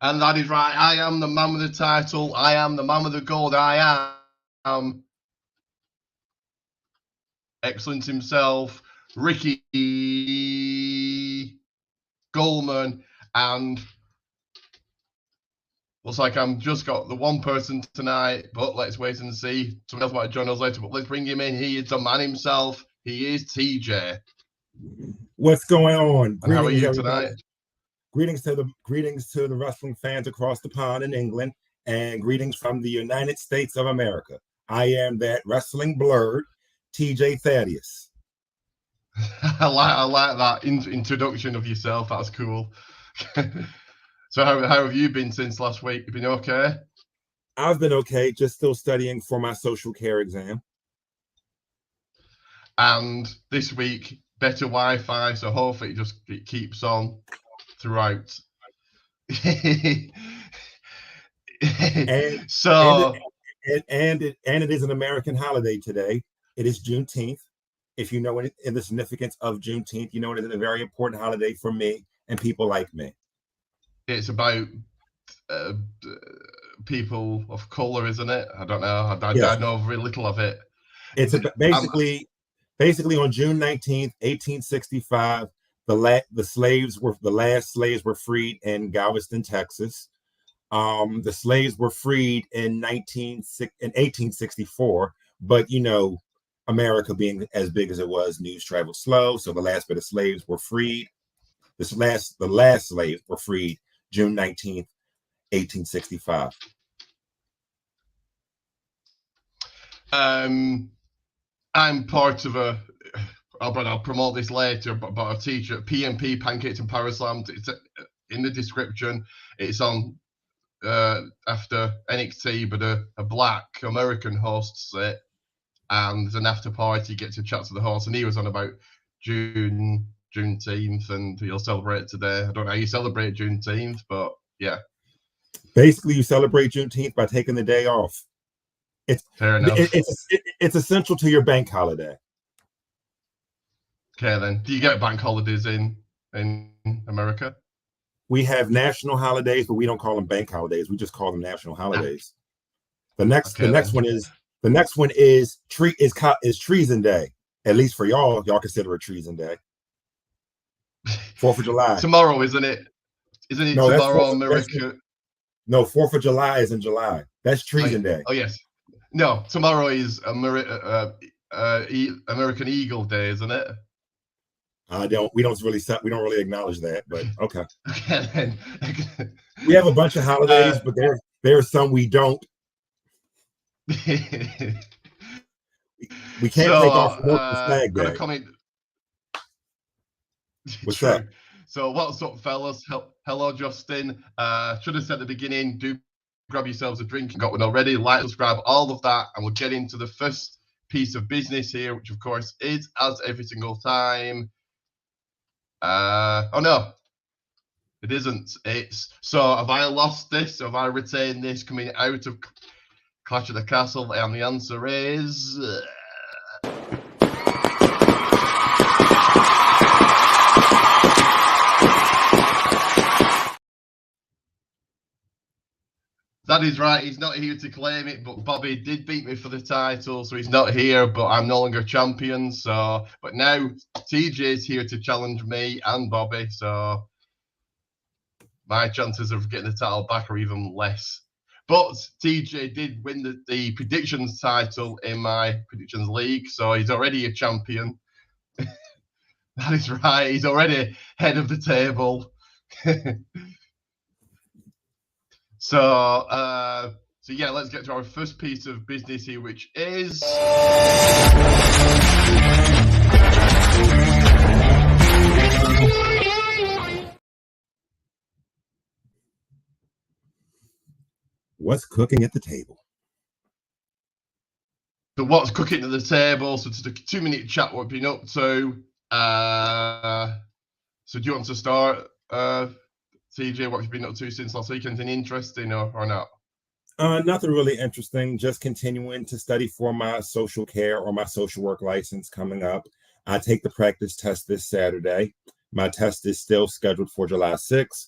And that is right. I am the man with the title. I am the man with the gold. I am excellence himself, Ricky Goldman. And looks like I'm just got the one person tonight, but let's wait and see. Someone else might join us later, but let's bring him in. He is the man himself. He is TJ. What's going on? And how are you tonight? Greetings to the wrestling fans across the pond in England, and greetings from the United States of America. I am that wrestling blurred, TJ Thaddeus. I like that introduction of yourself. That's cool. So how have you been since last week? You been okay? I've been okay, just still studying for my social care exam. And this week, better Wi-Fi, so hopefully it keeps on throughout. And it is an American holiday today. It is Juneteenth. If you know in the significance of Juneteenth, you know it is a very important holiday for me and people like me. It's about people of color, isn't it? I don't know. I know very little of it. It's basically on June 19th, 1865. The last slaves were freed in Galveston, Texas. The slaves were freed in 1864, but you know, America being as big as it was, news traveled slow. So the last bit of slaves were freed. The last slaves were freed June 19th, 1865. I'm part of I'll promote this later, but I teach at PMP, Pancakes and Power Slams. It's in the description. It's on after NXT, but a black American hosts it, and there's an after party. You get to chat to the host, and he was on about Juneteenth, and he'll celebrate today. I don't know how you celebrate Juneteenth, but yeah. Basically, you celebrate Juneteenth by taking the day off. It's fair enough. It's essential to your bank holiday. Okay, then. Do you get bank holidays in America? We have national holidays, but we don't call them bank holidays. We just call them national holidays. The next one is Treason Day. At least for y'all consider it Treason Day. 4th of July. Tomorrow, isn't it? Isn't it no, tomorrow, America? No, 4th of July is in July. That's Treason Day. Oh, yes. No, tomorrow is American Eagle Day, isn't it? We don't really acknowledge that, but okay. Okay, then. We have a bunch of holidays, but there are some we don't. We can't take off work for Flag Day. Comment. What's up? So what's up, fellas? Hello, Justin. Should have said at the beginning, do grab yourselves a drink. Got one already. Like, subscribe, all of that, and we'll get into the first piece of business here, which of course is, as every single time. Oh no, it isn't. It's so. Have I lost this? Have I retained this coming out of Clash of the Castle? And the answer is. That is right. He's not here to claim it, but Bobby did beat me for the title, so he's not here. But I'm no longer champion. So, but now TJ is here to challenge me and Bobby. So my chances of getting the title back are even less. But TJ did win the predictions title in my predictions league, so he's already a champion. That is right. He's already head of the table. So yeah, let's get to our first piece of business here, which is what's cooking at the table. So what's cooking at the table? So it's a 2-minute chat. What have you been up to? So do you want to start? TJ, what have you been up to since last week? Anything interesting or not? Nothing really interesting. Just continuing to study for my social care or my social work license coming up. I take the practice test this Saturday. My test is still scheduled for July 6th.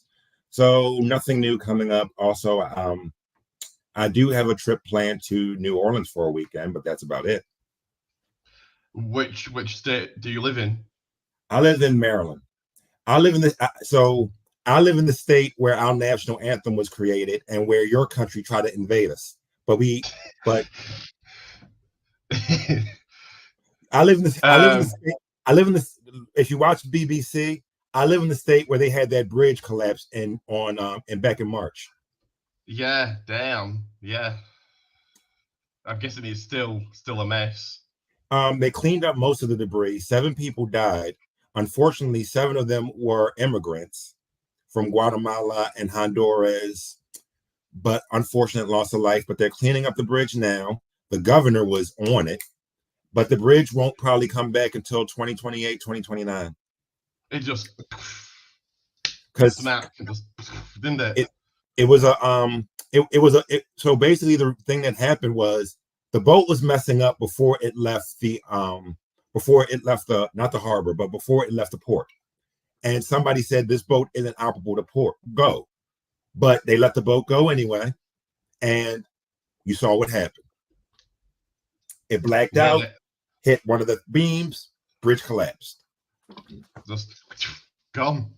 So nothing new coming up. Also, I do have a trip planned to New Orleans for a weekend, but that's about it. Which state do you live in? I live in Maryland. I live in I live in the state where our national anthem was created and where your country tried to invade us. But I live in the I live in the state. I live in the. If you watch BBC, I live in the state where they had that bridge collapse and back in March. Yeah, damn. Yeah. I'm guessing it's still a mess. They cleaned up most of the debris. 7 people died. Unfortunately, 7 of them were immigrants from Guatemala and Honduras, but unfortunate loss of life. But they're cleaning up the bridge now. The governor was on it, but the bridge won't probably come back until 2028, 2029. It just smacked and just didn't it? It was so basically the thing that happened was the boat was messing up before it left not the harbor, but before it left the port. And somebody said this boat isn't operable to go. But they let the boat go anyway. And you saw what happened. It blacked out, hit one of the beams, bridge collapsed. Just gone.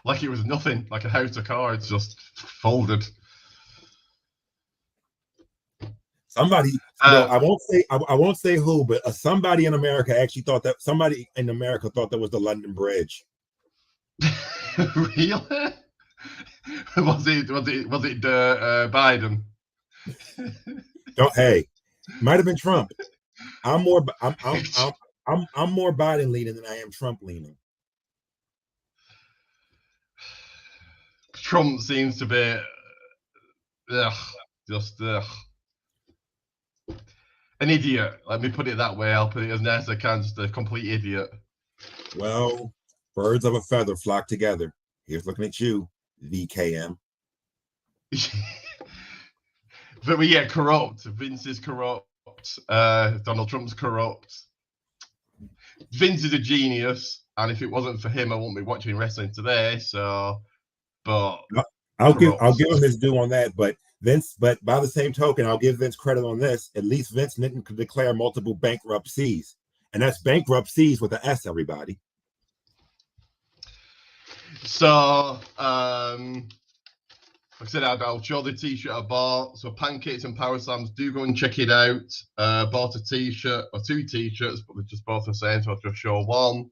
Like it was nothing, like a house of cards just folded. Somebody, I won't say who, but somebody in America thought that was the London Bridge. Really? Was it Biden? Hey, might have been Trump. I'm more Biden leaning than I am Trump leaning. Trump seems to be an idiot. Let me put it that way. I'll put it as nice as I can. Just a complete idiot. Well, birds of a feather flock together. Here's looking at you, VKM. But yeah, corrupt. Vince is corrupt. Donald Trump's corrupt. Vince is a genius, and if it wasn't for him, I wouldn't be watching wrestling today. So, but I'll give him his due on that. But by the same token, I'll give Vince credit on this. At least Vince didn't declare multiple bankruptcies, and that's bankruptcies with an S, everybody. So, like I said, I'll show the t-shirt I bought. So Pancakes and Power Slams, do go and check it out. Bought a t-shirt or 2 t-shirts, but they're just both the same, so I'll just show one.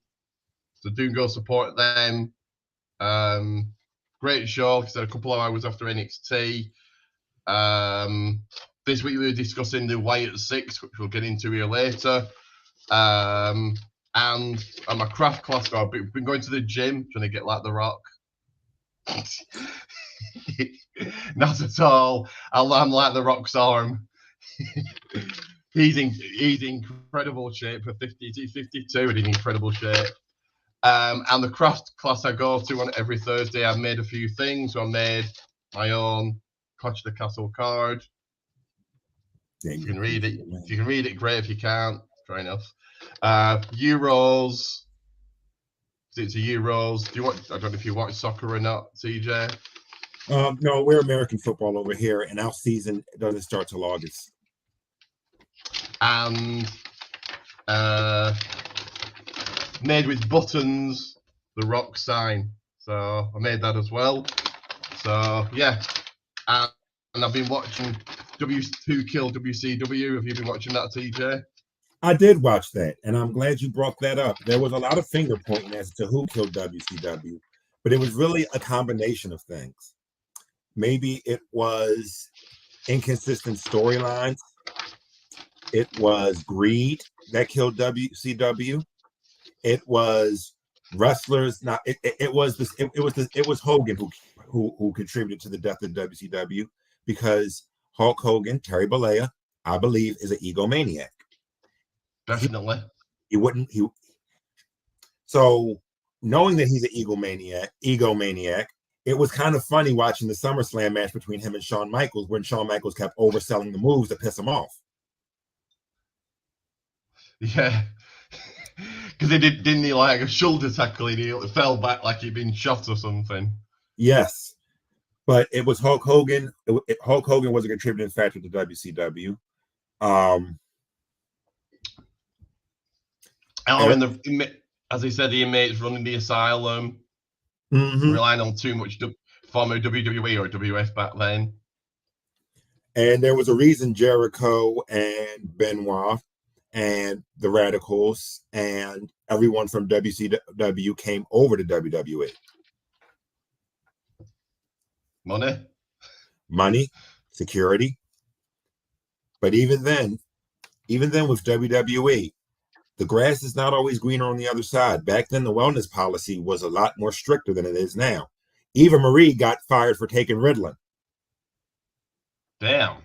So do go support them. Great show, because a couple of hours after NXT. This week we were discussing the Wyatt 6, which we'll get into here later. And on my craft class, I've been going to the gym, trying to get like The Rock. Not at all. I'm like The Rock's arm. he's in incredible shape for 52, and in incredible shape. And the craft class I go to on every Thursday, I've made a few things. So I made my own Clash of the Castle card. If you can read it. If you can read it, great. If you can't, fair enough. Euros. It's a Euros. I don't know if you watch soccer or not, CJ. No, we're American football over here, and our season doesn't start till August. And made with buttons, the Rock sign. So I made that as well. So yeah, and I've been watching Who Killed WCW. Have you been watching that, TJ? I did watch that, and I'm glad you brought that up. There was a lot of finger pointing as to who killed WCW, but it was really a combination of things. Maybe it was inconsistent storylines. It was greed that killed WCW. It was wrestlers. It was Hogan who contributed to the death of WCW, because Hulk Hogan, Terry Bollea, I believe, is an egomaniac. Definitely. So knowing that he's an egomaniac, it was kind of funny watching the SummerSlam match between him and Shawn Michaels, when Shawn Michaels kept overselling the moves to piss him off. Yeah. Because didn't he like a shoulder tackle, and he fell back like he'd been shot or something. Yes. But it was Hulk Hogan. Hulk Hogan was a contributing factor to WCW. As he said, the inmates running the asylum, relying on too much former WWE or WF back then. And there was a reason Jericho and Benoit and the Radicals and everyone from WCW came over to WWE. Money, security. But even then with WWE, the grass is not always greener on the other side. Back then, the wellness policy was a lot more stricter than it is now. Eva Marie got fired for taking Ritalin. Damn.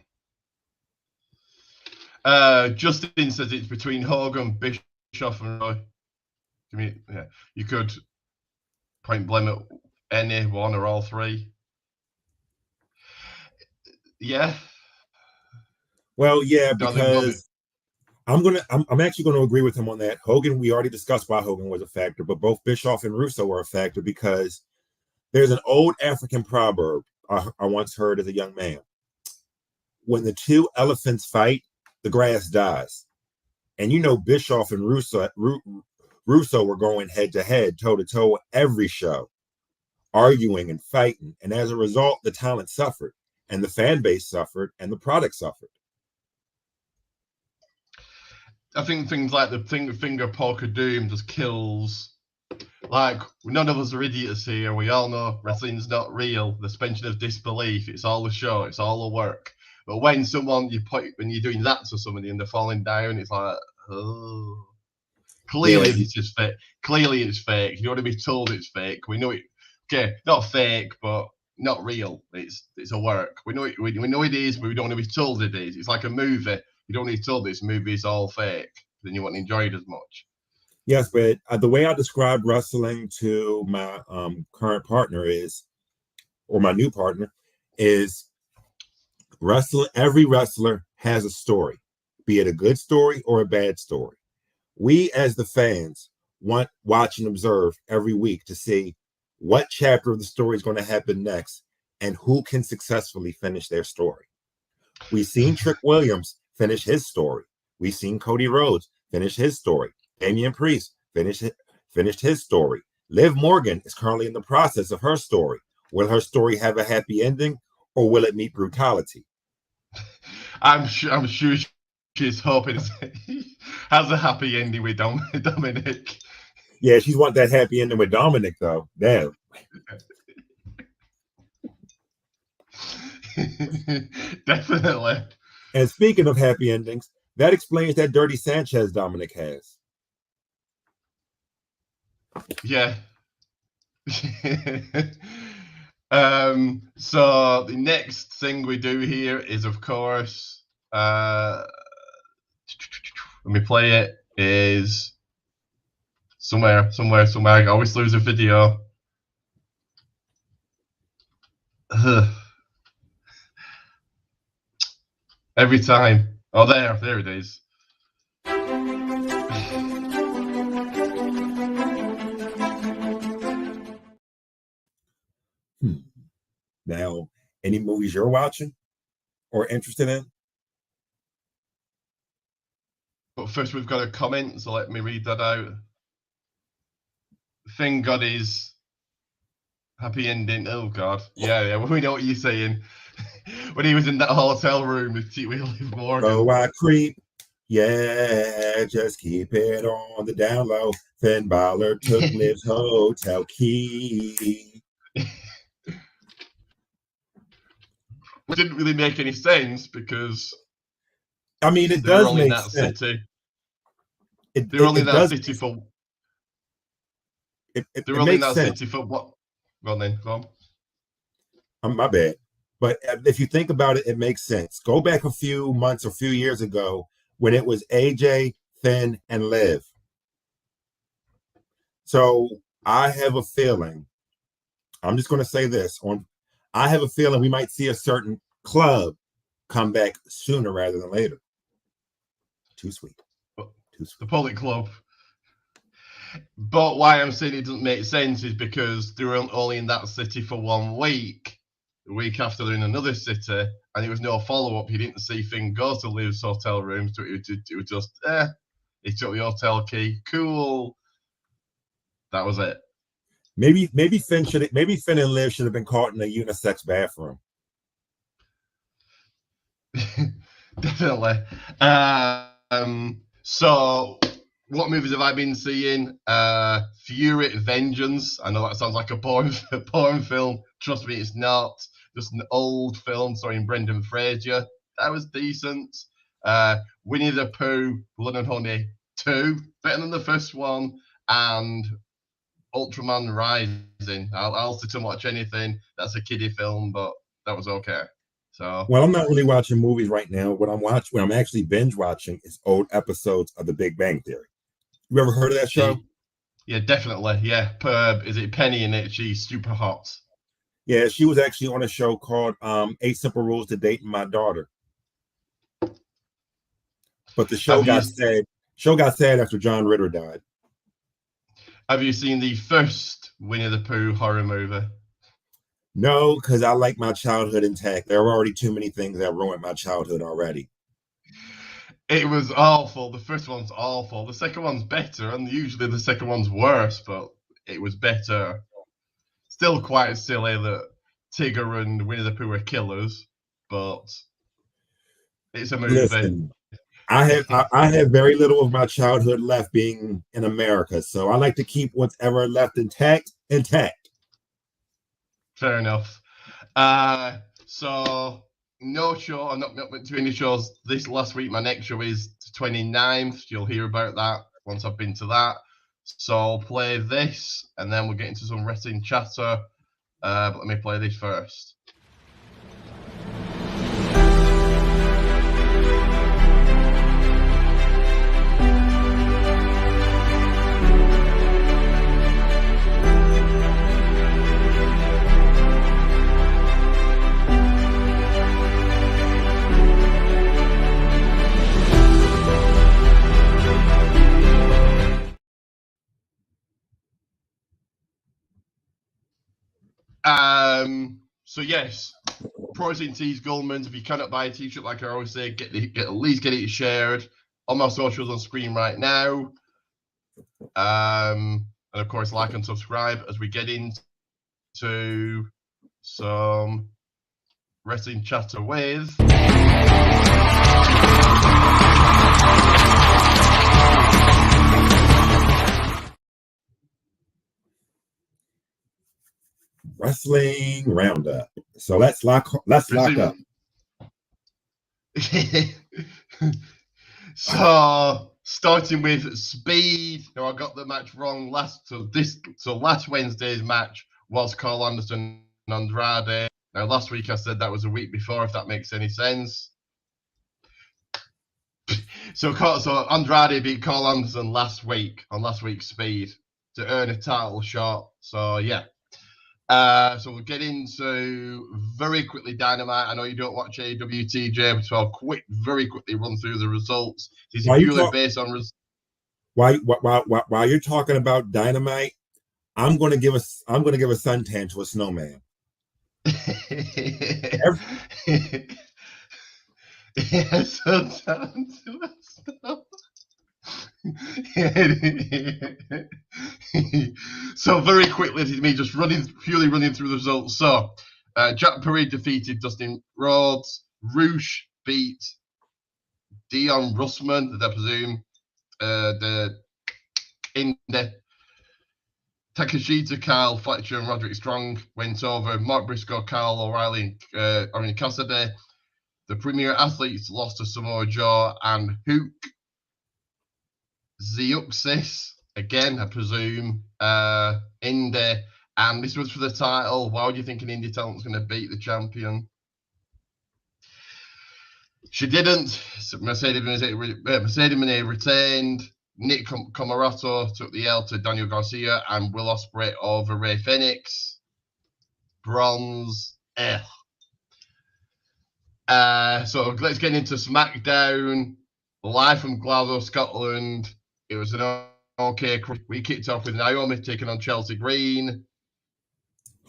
Justin says it's between Hogan, Bischoff, and Roy. You could point blame at any one or all three. Yeah. Well, yeah, because I'm actually going to agree with him on that. Hogan, we already discussed why Hogan was a factor, but both Bischoff and Russo were a factor because there's an old African proverb I once heard as a young man. When the two elephants fight, the grass dies. And you know, Bischoff and Russo were going head to head, toe to toe every show, arguing and fighting. And as a result, the talent suffered, and the fan base suffered, and the product suffered. I think things like the finger poke of doom just kills. Like, none of us are idiots here. We all know wrestling's not real. The suspension of disbelief. It's all a show. It's all a work. But when you're doing that to somebody and they're falling down, it's like, oh, clearly it's just fake. Clearly it's fake. You don't want to be told it's fake. We know it. Okay, not fake, but not real. It's a work. We know it. We know it is, but we don't want to be told it is. It's like a movie. You don't need to tell this movie is all fake. Then you won't enjoy it as much. Yes, but the way I describe wrestling to my current partner my new partner is, every wrestler has a story, be it a good story or a bad story. We as the fans watch and observe every week to see what chapter of the story is going to happen next and who can successfully finish their story. We've seen Trick Williams finish his story. We've seen Cody Rhodes finish his story. Damian Priest finished his story. Liv Morgan is currently in the process of her story. Will her story have a happy ending, or will it meet brutality? I'm sure she's hoping it has a happy ending with Dominic. Yeah, she's want that happy ending with Dominic, though. Damn. Definitely. And speaking of happy endings, that explains that Dirty Sanchez Dominic has. Yeah. So the next thing we do here is, of course, let me play it, is somewhere. I always lose a video. Every time. Oh, there it is. Now, any movies you're watching or interested in? But first, we've got a comment, so let me read that out. Thank God is happy ending. Oh God, yeah, we know what you're saying. When he was in that hotel room with Liv Morgan. Oh, I creep. Yeah, just keep it on the down low. Finn Balor took Liv's hotel key. It didn't really make any sense because I mean, it does make sense. City. They're only in that city for. They're only in that city for what? Well, then, go on. My bad. But if you think about it, it makes sense. Go back a few months or a few years ago when it was AJ, Finn, and Liv. So I have a feeling, I'm just going to say this, I have a feeling we might see a certain club come back sooner rather than later. Too sweet. The Bullet Club. But why I'm saying it doesn't make sense is because they were only in that city for 1 week. the week after they're in another city, and it was no follow-up. He didn't see Finn go to Liv's hotel room, so it was just, he took the hotel key. Cool. That was it. Maybe Finn and Liv should have been caught in a unisex bathroom. Definitely. So what movies have I been seeing? Fury Vengeance. I know that sounds like a porn film. Trust me, it's not. Just an old film starring Brendan Fraser. That was decent. Winnie the Pooh, Blood and Honey 2. Better than the first one. And Ultraman Rising. I'll sit and watch anything. That's a kiddie film, but that was okay. So, well, I'm not really watching movies right now. What I'm actually binge watching is old episodes of The Big Bang Theory. You ever heard of that show? Yeah, definitely. Yeah, is it Penny in it? She's super hot. Yeah, she was actually on a show called 8 Simple Rules to Dating My Daughter. But the show got sad. Show got sad after John Ritter died. Have you seen the first Winnie the Pooh horror movie? No, because I like my childhood intact. There are already too many things that ruined my childhood already. It was awful. The first one's awful. The second one's better, and usually the second one's worse, but it was better. Still quite silly that Tigger and Winnie the Pooh are killers, but it's a movie. Listen, I have very little of my childhood left being in America, so I like to keep whatever left intact. Fair enough. So no show. I'm not to any shows this last week. My next show is the 29th. You'll hear about that once I've been to that. So I'll play this, and then we'll get into some wrestling chatter. But let me play this first. So yes, Protein Tees Goldman's. If you cannot buy a t-shirt, like I always say, at least get it shared on my socials on screen right now. And of course, like and subscribe as we get into some wrestling chatter with. Wrestling Roundup. So let's lock up. So starting with Speed. Now I got the match wrong last Wednesday's match was Carl Anderson and Andrade. Now last week I said that was a week before, if that makes any sense. So Andrade beat Carl Anderson last week on last week's Speed to earn a title shot. So yeah. So we'll get into very quickly Dynamite. I know you don't watch AEW, TJ, so I'll very quickly run through the results. These are purely based on results. While you're talking about Dynamite, I'm going to give a suntan to a snowman. Suntan to a snowman. So very quickly, this is me just purely running through the results. So Jack Perry defeated Dustin Rhodes. Roosh beat Dion Russman, I presume. The Indie. Takeshita, Kyle Fletcher, and Roderick Strong went over. Mark Briscoe, Kyle O'Reilly, and Orange Cassidy. The Premier Athletes lost to Samoa Joe and Hook. Zeuxis, again, I presume, Indie, and this was for the title. Why would you think an Indie talent's going to beat the champion? She didn't. Mercedes Moné retained. Nick Comoroto took the L to Daniel Garcia, and Will Ospreay over Rey Fenix. Bronze. So let's get into SmackDown. Live from Glasgow, Scotland. It was an okay. We kicked off with Naomi taking on Chelsea Green.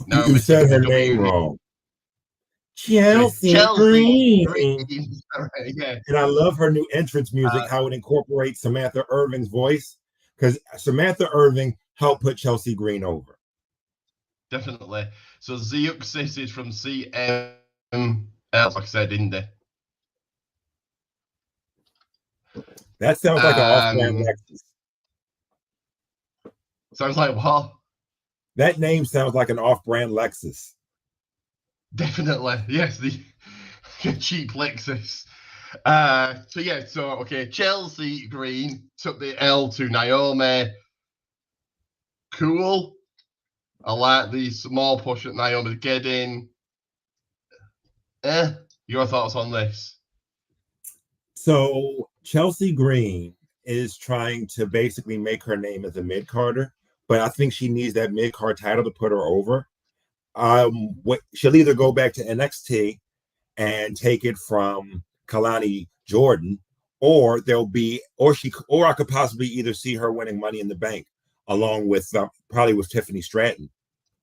You said her name wrong. Chelsea Chelsea Green. Yeah. And I love her new entrance music, how it incorporates Samantha Irving's voice, because Samantha Irving helped put Chelsea Green over. Definitely. So Zeuxis is from CM, like I said, indie. That sounds like an off-brand Lexus. Sounds like what? That name sounds like an off-brand Lexus. Definitely, yes, the cheap Lexus. So Chelsea Green took the L to Naomi. Cool. I like the small push that Naomi's getting. Your thoughts on this? So Chelsea Green is trying to basically make her name as a mid-carder, but I think she needs that mid-card title to put her over. She'll either go back to NXT and take it from Kalani Jordan, or I could possibly either see her winning Money in the Bank along with probably with Tiffany Stratton.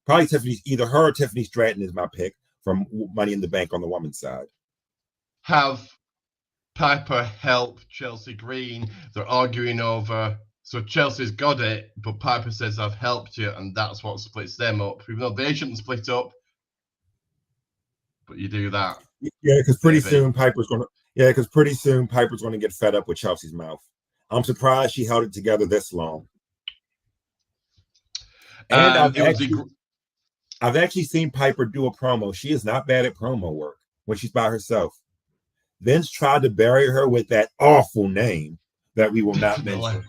Probably either her or Tiffany Stratton is my pick from Money in the Bank on the woman's side. Have Piper help Chelsea Green? They're arguing over. So Chelsea's got it, but Piper says, I've helped you, and that's what splits them up. Even though they shouldn't split up, but you do that. Yeah, because pretty soon Piper's going to get fed up with Chelsea's mouth. I'm surprised she held it together this long. And I've actually seen Piper do a promo. She is not bad at promo work when she's by herself. Vince tried to bury her with that awful name that we will not mention.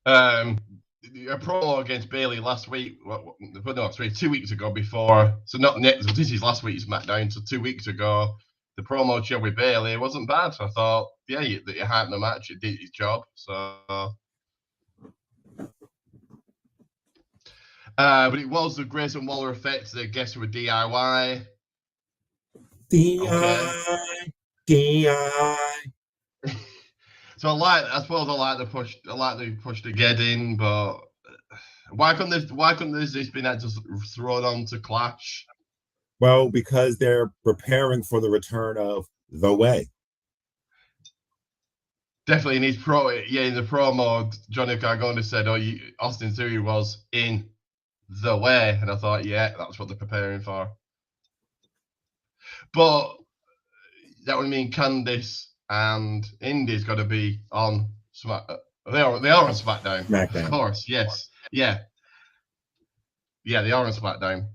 A promo against Bailey last week. 2 weeks ago before. So not next. This is last week's SmackDown. So 2 weeks ago, the promo show with Bailey wasn't bad. I thought, you hyped the match. It did its job. So. But it was the Grayson Waller effect. The guests were DIY. DIY. So I suppose I like the push to get in, but why couldn't this been just thrown on to Clash? Well, because they're preparing for the return of The Way. Definitely in his in the promo, Johnny Gargano said, Austin Theory was in The Way, and I thought, that's what they're preparing for. But that would mean Candice and Indy's got to be on SmackDown. They are on SmackDown. Of course, yes. Yeah, they are on SmackDown.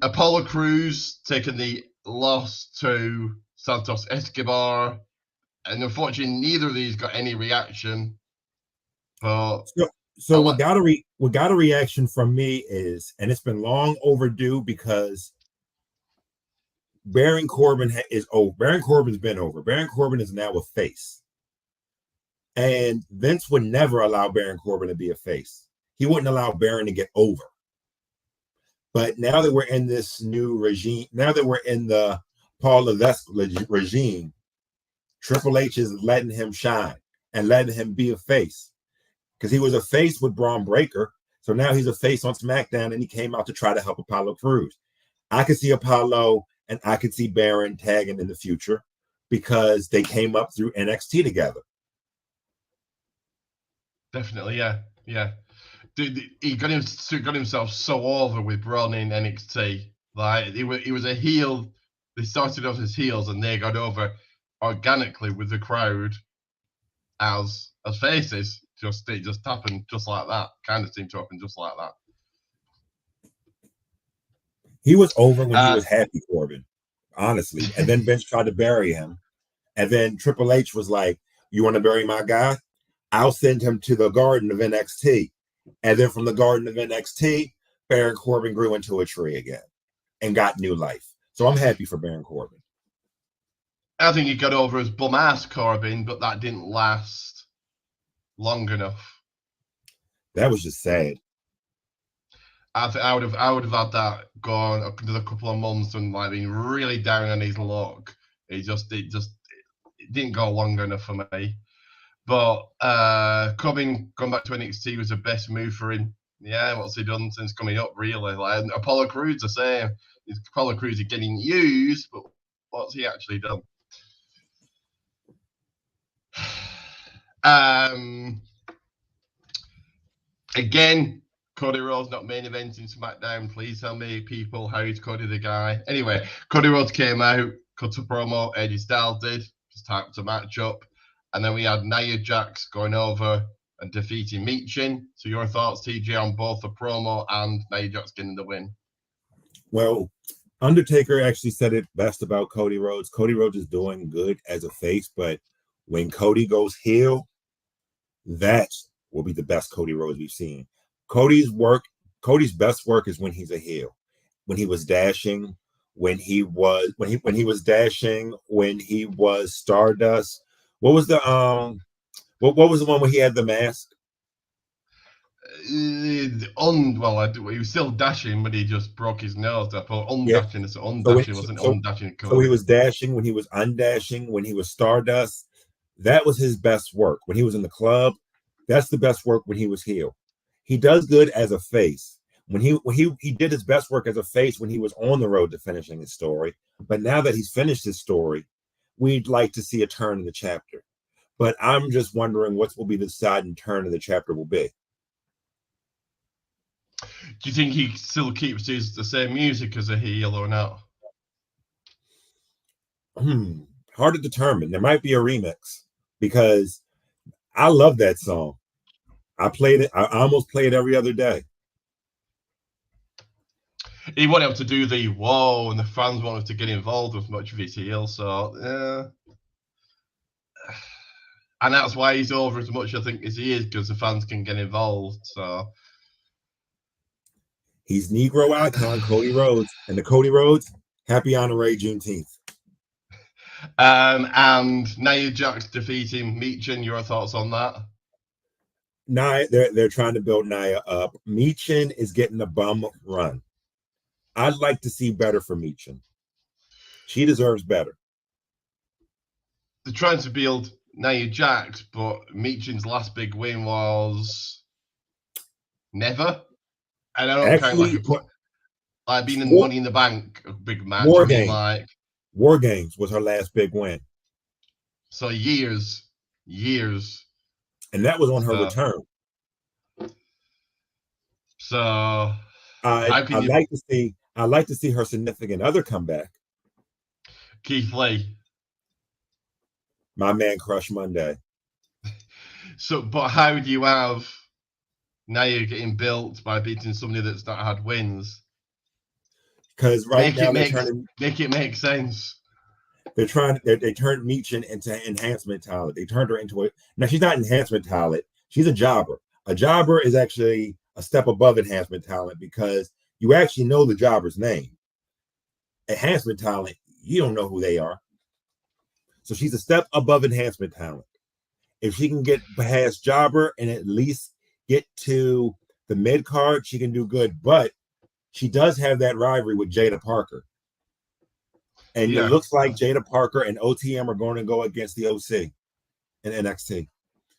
Apollo Crews taking the loss to Santos Escobar, and unfortunately, neither of these got any reaction. But so what got a reaction from me is, and it's been long overdue because Baron Corbin is over. Baron Corbin's been over. Baron Corbin is now a face. And Vince would never allow Baron Corbin to be a face. He wouldn't allow Baron to get over. But now that we're in this new regime, now that we're in the Paul Levesque regime, Triple H is letting him shine and letting him be a face. Because he was a face with Braun Breaker. So now he's a face on SmackDown, and he came out to try to help Apollo Crews. I could see Apollo and I could see Baron tagging in the future because they came up through NXT together. Definitely, yeah. Dude, he got himself so over with Braun in NXT. Like he was a heel. They started off as heels, and they got over organically with the crowd as faces. It just happened just like that. Kind of seemed to happen just like that. He was over when he was happy Corbin, honestly. And then Vince tried to bury him. And then Triple H was like, you want to bury my guy? I'll send him to the Garden of NXT. And then from the Garden of NXT, Baron Corbin grew into a tree again and got new life. So I'm happy for Baron Corbin. I think he got over as bum-ass Corbin, but that didn't last long enough. That was just sad. I would have had that gone another couple of months and like being really down on his luck. It didn't go long enough for me. But going back to NXT was the best move for him. Yeah, what's he done since coming up, really? Like Apollo Crews the same. Apollo Crews is getting used, but what's he actually done? Again, Cody Rhodes not main eventing SmackDown. Please tell me, people, how is Cody the guy? Anyway, Cody Rhodes came out, cut a promo, AJ Styles did, just time to match up. And then we had Nia Jax going over and defeating Michin. So your thoughts, TJ, on both the promo and Nia Jax getting the win? Well, Undertaker actually said it best about Cody Rhodes. Cody Rhodes is doing good as a face, but when Cody goes heel, that will be the best Cody Rhodes we've seen. Cody's best work is when he's a heel. When he was dashing, when he was Stardust. What was the what was the one where he had the mask? He was still dashing, but he just broke his nose. Undashing, yeah. Undashing. So he was dashing, when he was undashing, when he was Stardust. That was his best work. When he was in the club, that's the best work when he was heel. He does good as a face. When he did his best work as a face when he was on the road to finishing his story. But now that he's finished his story, we'd like to see a turn in the chapter. But I'm just wondering what will be the deciding turn of the chapter will be. Do you think he still keeps the same music as a heel or not? Hard to determine. There might be a remix because I love that song. I played it. I almost play it every other day. He wanted to do the whoa, and the fans wanted to get involved with much of his heel. So, and that's why he's over as much, I think, as he is, because the fans can get involved. So he's Negro icon Cody Rhodes, and the Cody Rhodes, happy honorary Juneteenth. And Nia Jax defeating Michin. Your thoughts on that? Nia, they're trying to build Nia up. Michin is getting a bum run. I'd like to see better for Michin. She deserves better. They're trying to build Nia Jax, but Michin's last big win was never. And I don't count like being in Money in the Bank, a big match. War Games was her last big win. So years. And that was on her return. So I'd like to see her significant other come back. Keith Lee. My man Crush Monday. So, but how do you have Nia getting built by beating somebody that's not had wins? Because make it make sense. They turned Michin into enhancement talent. They turned her into now she's not enhancement talent. She's a jobber. A jobber is actually a step above enhancement talent because you actually know the jobber's name. Enhancement talent, you don't know who they are. So she's a step above enhancement talent. If she can get past jobber and at least get to the mid card, she can do good. But she does have that rivalry with Jada Parker. And it looks like Jada Parker and OTM are going to go against the OC in NXT.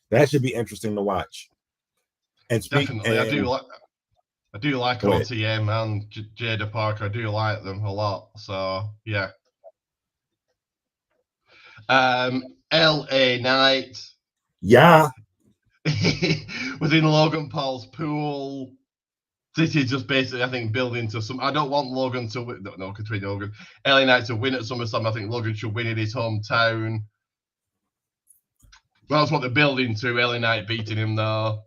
That should be interesting to watch. And definitely, I do like OTM and Jada Parker. I do like them a lot. So yeah. LA Knight. Yeah. Within Logan Paul's pool. This is just basically, I think, building to some. I don't want Logan to win. No, between Logan. LA Knight to win at SummerSlam. I think Logan should win in his hometown. Well, that's what they're building to. LA Knight beating him, though.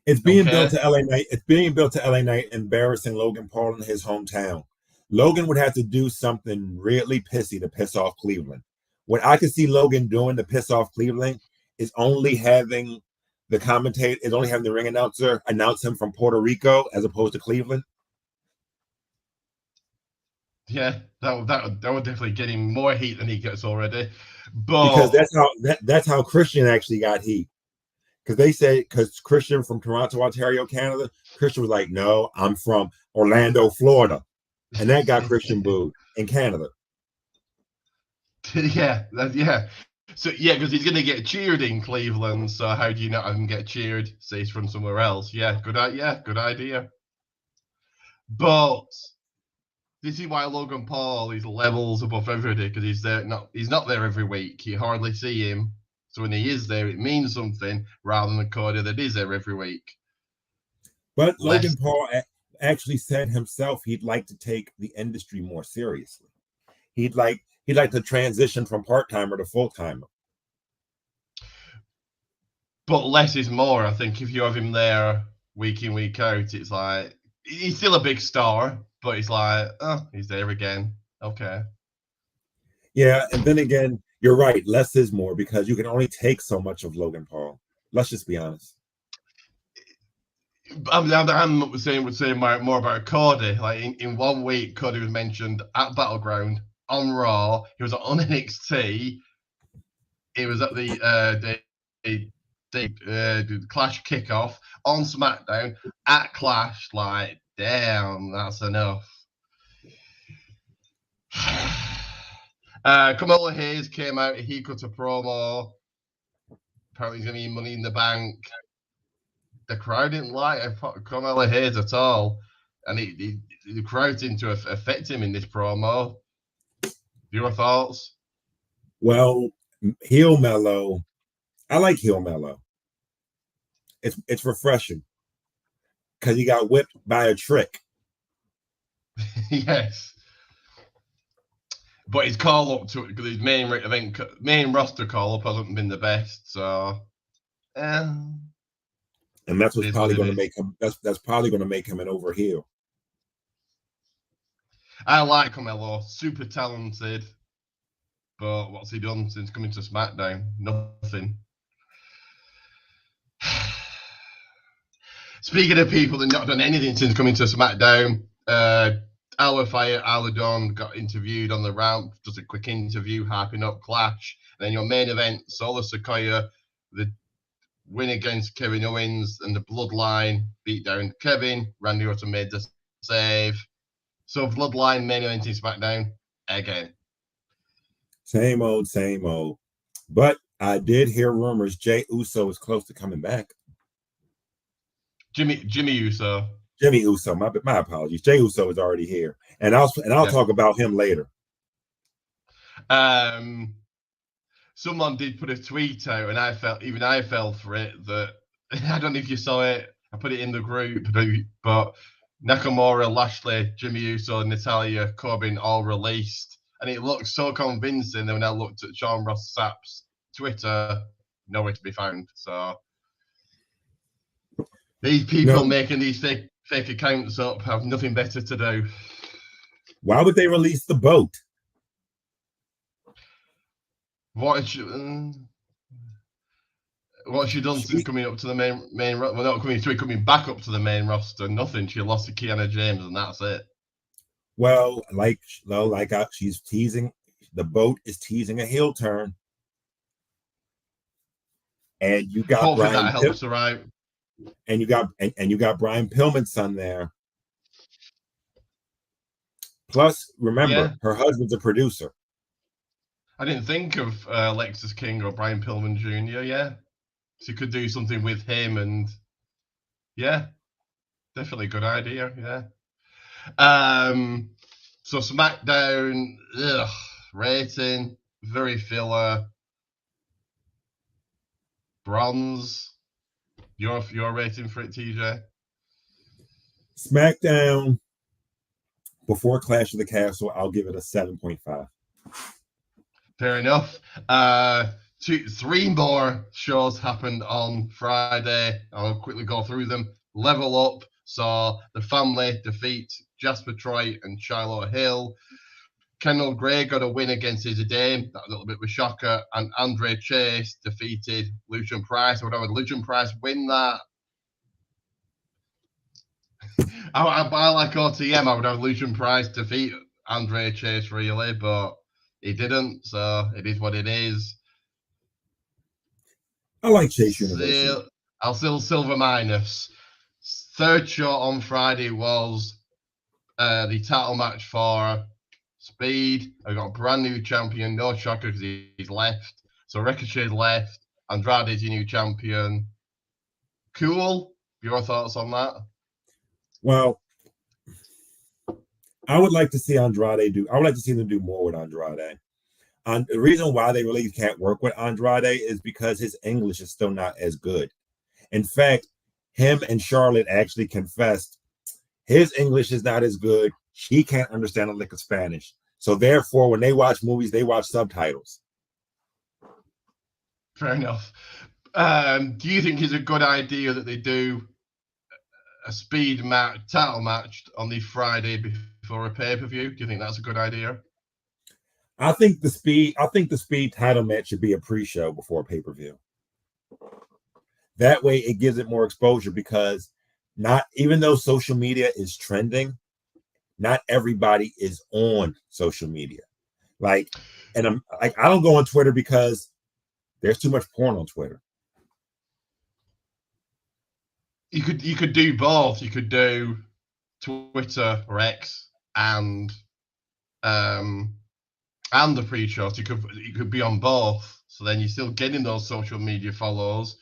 It's being built to LA Knight. It's being built to LA Knight embarrassing Logan Paul in his hometown. Logan would have to do something really pissy to piss off Cleveland. What I could see Logan doing to piss off Cleveland is only having the ring announcer announce him from Puerto Rico as opposed to Cleveland. Yeah, that would definitely get him more heat than he gets already. But because that's how Christian actually got heat. Because they say, because Christian from Toronto, Ontario, Canada, Christian was like, no, I'm from Orlando, Florida. And that got Christian booed in Canada. Yeah. So yeah, because he's going to get cheered in Cleveland. So how do you not have him get cheered? Say he's from somewhere else. Yeah, good idea. But this is why Logan Paul is levels above everybody, because he's not there every week. You hardly see him. So when he is there, it means something rather than Cody that is there every week. But Logan Paul actually said himself he'd like to take the industry more seriously. He'd like to transition from part-timer to full-timer. But less is more. I think if you have him there week in, week out, it's like he's still a big star, but it's like, oh, he's there again. Okay. Yeah, and then again, you're right. Less is more because you can only take so much of Logan Paul. Let's just be honest. I'm saying more about Cody. Like in 1 week, Cody was mentioned at Battleground, on Raw. He was on NXT. He was at the Clash kickoff on SmackDown at Clash. Like, damn, that's enough. Kamala Hayes came out. He cut a promo. Apparently, he's going to be Money in the Bank. The crowd didn't like Kamala Hayes at all, and the crowd seemed to affect him in this promo. Your thoughts? Well, heel Mello, I like heel Mello. It's refreshing because he got whipped by a trick. Yes, but his call up to his main roster call up hasn't been the best, so. And that's what's probably going to make him. That's probably going to make him an overheel. I like Carmelo, super talented, but what's he done since coming to SmackDown? Nothing. Speaking of people that not done anything since coming to SmackDown, Alpha Fire, Aladon got interviewed on the ramp, just a quick interview, hyping up Clash. And then your main event, Solo Sikoa, the win against Kevin Owens, and the Bloodline beat down Kevin. Randy Orton made the save. So Bloodline main event in SmackDown again. Same old. But I did hear rumors Jey Uso is close to coming back. Jimmy Uso. Jimmy Uso. My apologies. Jey Uso is already here, and I'll talk about him later. Someone did put a tweet out, and I fell for it. That I don't know if you saw it. I put it in the group, but Nakamura, Lashley, Jimmy Uso, Natalya, Corbin all released, and it looked so convincing. Then when I looked at Sean Ross Sapp's Twitter, nowhere to be found. So these people making these fake accounts up have nothing better to do. Why would they release the boat? What she done since coming up to the main well, not coming back up to the main roster? Nothing. She lost to Kiana James, and that's it. Well, she's teasing. The boat is teasing a heel turn, and you got hopefully that helps her out. And you got Brian Pillman's son there. Plus, remember, her husband's a producer. I didn't think of Lexus King or Brian Pillman Jr. Yeah, she could do something with him, and yeah, definitely a good idea. Yeah. So SmackDown rating very filler. Bronze. Your rating for it, TJ? SmackDown before Clash of the Castle, I'll give it a 7.5. Fair enough. 3 more shows happened on Friday. I'll quickly go through them. Level Up saw the family defeat Jasper Troy and Shiloh Hill. Kendall Gray got a win against his Dame. That was a little bit of a shocker. And Andre Chase defeated Lucian Price. I would have Lucian Price win that. I like OTM. I would have Lucian Price defeat Andre Chase, really, but he didn't, so it is what it is. I like Chase University. I'll still silver minus. Third show on Friday was the title match for Speed. I got a brand new champion, no shocker because he's left. So Ricochet left. Andrade's your new champion. Cool. Your thoughts on that? Well, I would like to see Andrade do. I would like to see them do more with Andrade. And the reason why they really can't work with Andrade is because his English is still not as good. In fact, him and Charlotte actually confessed his English is not as good. He can't understand a lick of Spanish. So therefore, when they watch movies, they watch subtitles. Fair enough. Do you think it's a good idea that they do a speed match, title match on the Friday before a pay-per-view? Do you think that's a good idea? I think the speed title match should be a pre-show before a pay-per-view. That way it gives it more exposure, because not even though social media is trending, not everybody is on social media. Like, and I'm like, I don't go on Twitter because there's too much porn on Twitter. You could do both. You could do Twitter or X and the pre-shows. You could be on both. So then you're still getting those social media follows,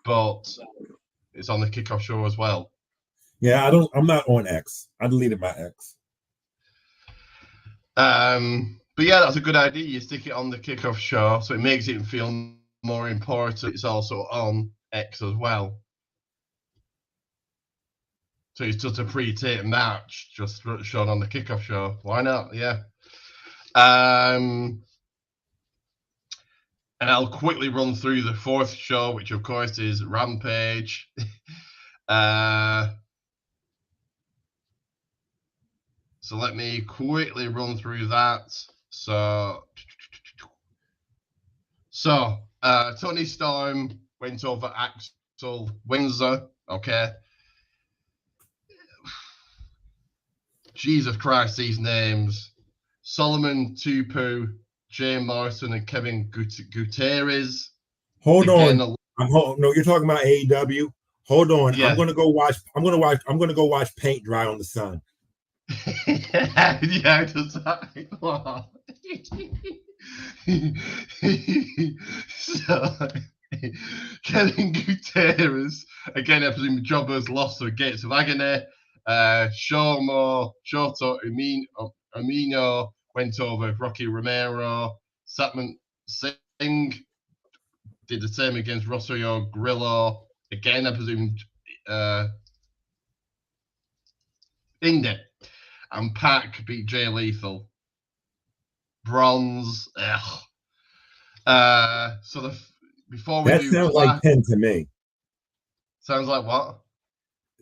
but it's on the kickoff show as well. Yeah, I'm not on X. I deleted my X. But yeah, that's a good idea. You stick it on the kickoff show, so it makes it feel more important. It's also on X as well. So it's just a pre-tape match, just shown on the kickoff show. Why not? Yeah. And I'll quickly run through the fourth show, which of course is Rampage. So let me quickly run through that. So Tony Storm went over Axel Windsor. Okay. Jesus Christ, these names. Solomon Tupu, Jay Morrison, and Kevin Gutierrez. Hold on. No, you're talking about AEW. Hold on. Yeah. I'm gonna go watch paint dry on the sun. Yeah, exactly. So Kevin Gutierrez, again, I presume Jobbers lost to Gates of Agony. Shoto Amino went over Rocky Romero. Satman Singh did the same against Rosario Grillo. Again, I presume Indy. And Pac beat Jay Lethal. Bronze. Before we that do sounds like 10 to me. Sounds like what?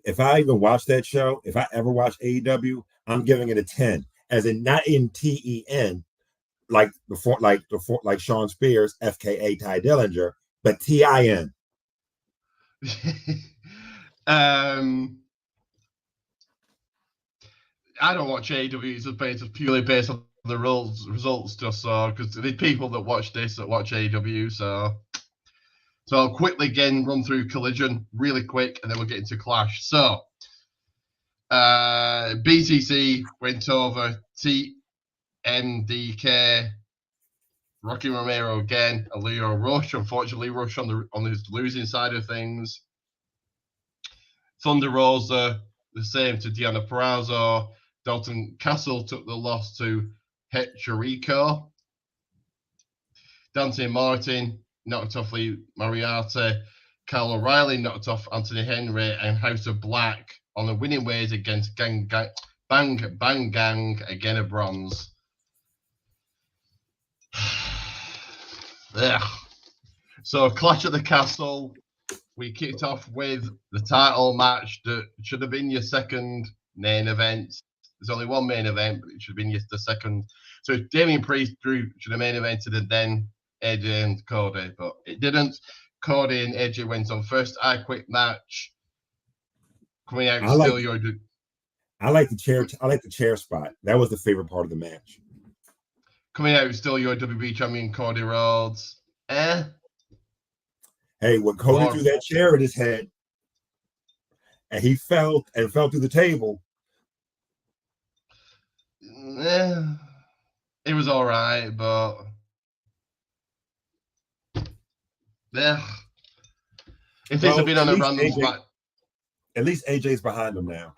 If I even watch that show, if I ever watch AEW, I'm giving it a 10, as in not in TEN, like Sean Spears, FKA Ty Dillinger, but TIN. I don't watch AEW. It's purely based on the results, just so because the people that watch AEW. So I'll quickly again run through Collision really quick, and then we'll get into Clash. So BCC went over TMDK, Rocky Romero again, and Leo Rush. Unfortunately, Rush on his losing side of things. Thunder Rosa the same to Deanna Purrazzo. Dalton Castle took the loss to Hecherico. Dante Martin knocked off Lee Moriarty. Kyle O'Reilly knocked off Anthony Henry, and House of Black on the winning ways against Bang Gang, again a bronze. So Clash at the Castle, we kicked off with the title match that should have been your second main event. There's only one main event, but it should have been the second. So Damian Priest should have main evented, and then AJ and Cody, but it didn't. Cody and AJ went on first. I Quit match. Coming out, I like the chair spot. That was the favorite part of the match. Coming out, still your WB champion Cody Rhodes. Hey, when Cody threw that chair at his head, and he fell through the table. It was all right, but Yeah. If this had been on a random smack, at least AJ's behind him now.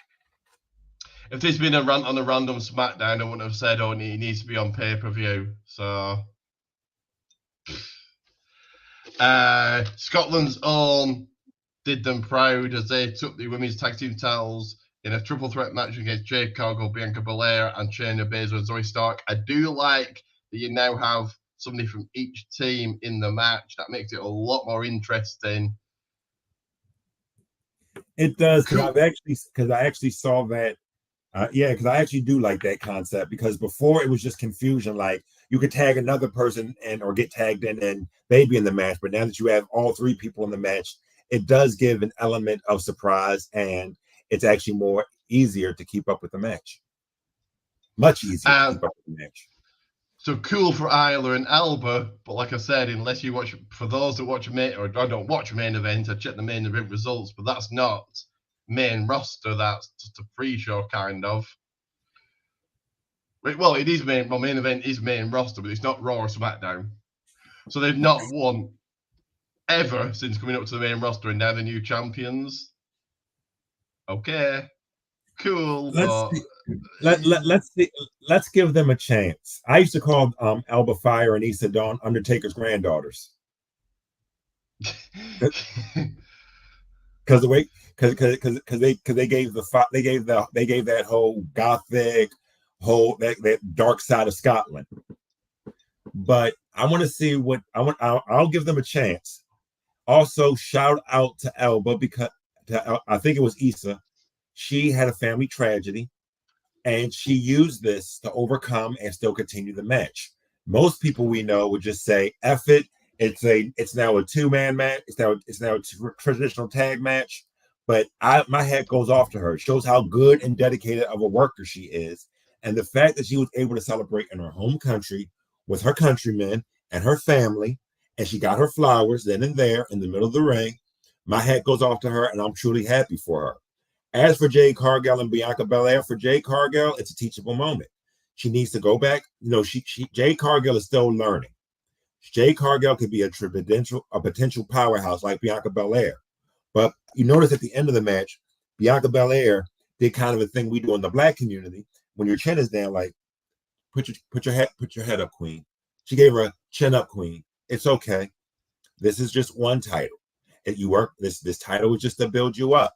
If this had been on a random SmackDown, I wouldn't have said, "Oh, he needs to be on pay-per-view." So, Scotland's own did them proud as they took the women's tag team titles in a triple threat match against Jade Cargill, Bianca Belair, and Shayna Baszler and Zoe Stark. I do like that you now have somebody from each team in the match. That makes it a lot more interesting. It does, because I actually saw that. Because I actually do like that concept, because before it was just confusion. Like, you could tag another person or get tagged in and they be in the match. But now that you have all three people in the match, it does give an element of surprise, and it's actually more easier to keep up with the match. Much easier to keep up with the match. So cool for Isla and Alba, but like I said, unless you watch, for those that watch or I don't watch main event, I check the main event results, but that's not main roster. That's just a pre-show kind of. Well, it is main. Well, main event is main roster, but it's not Raw or SmackDown. So they've not won ever since coming up to the main roster, and now the new champions. Okay, cool. Let's give them a chance. I used to call Alba Fire and Issa Dawn Undertaker's granddaughters. Because they gave that whole gothic, that dark side of Scotland. But I want to see what I'll give them a chance. Also, shout out to Alba, because I think it was Issa. She had a family tragedy, and she used this to overcome and still continue the match. Most people we know would just say, "F it." It's now a two-man match. It's now a traditional tag match. But my hat goes off to her. It shows how good and dedicated of a worker she is, and the fact that she was able to celebrate in her home country with her countrymen and her family, and she got her flowers then and there in the middle of the ring. My hat goes off to her, and I'm truly happy for her. As for Jade Cargill and Bianca Belair, for Jade Cargill, it's a teachable moment. She needs to go back. Jade Cargill is still learning. Jade Cargill could be a potential powerhouse like Bianca Belair. But you notice at the end of the match, Bianca Belair did kind of a thing we do in the Black community. When your chin is down, like, put your head up, queen. She gave her a chin up, queen. It's okay. This is just one title. This title is just to build you up.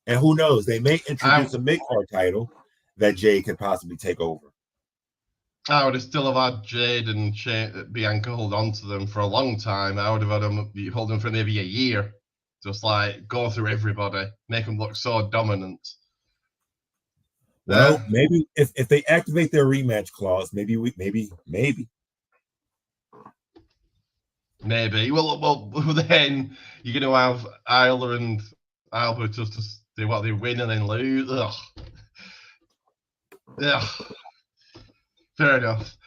And who knows? They may introduce a mid-card title that Jade could possibly take over. I would have still have had Jade and Bianca hold on to them for a long time. I would have had them hold them for maybe a year. Just like go through everybody, make them look so dominant. Well, maybe if they activate their rematch clause, maybe. Well, then you're going to have Isla and Alba just to do what they win and then lose. Ugh. Fair enough.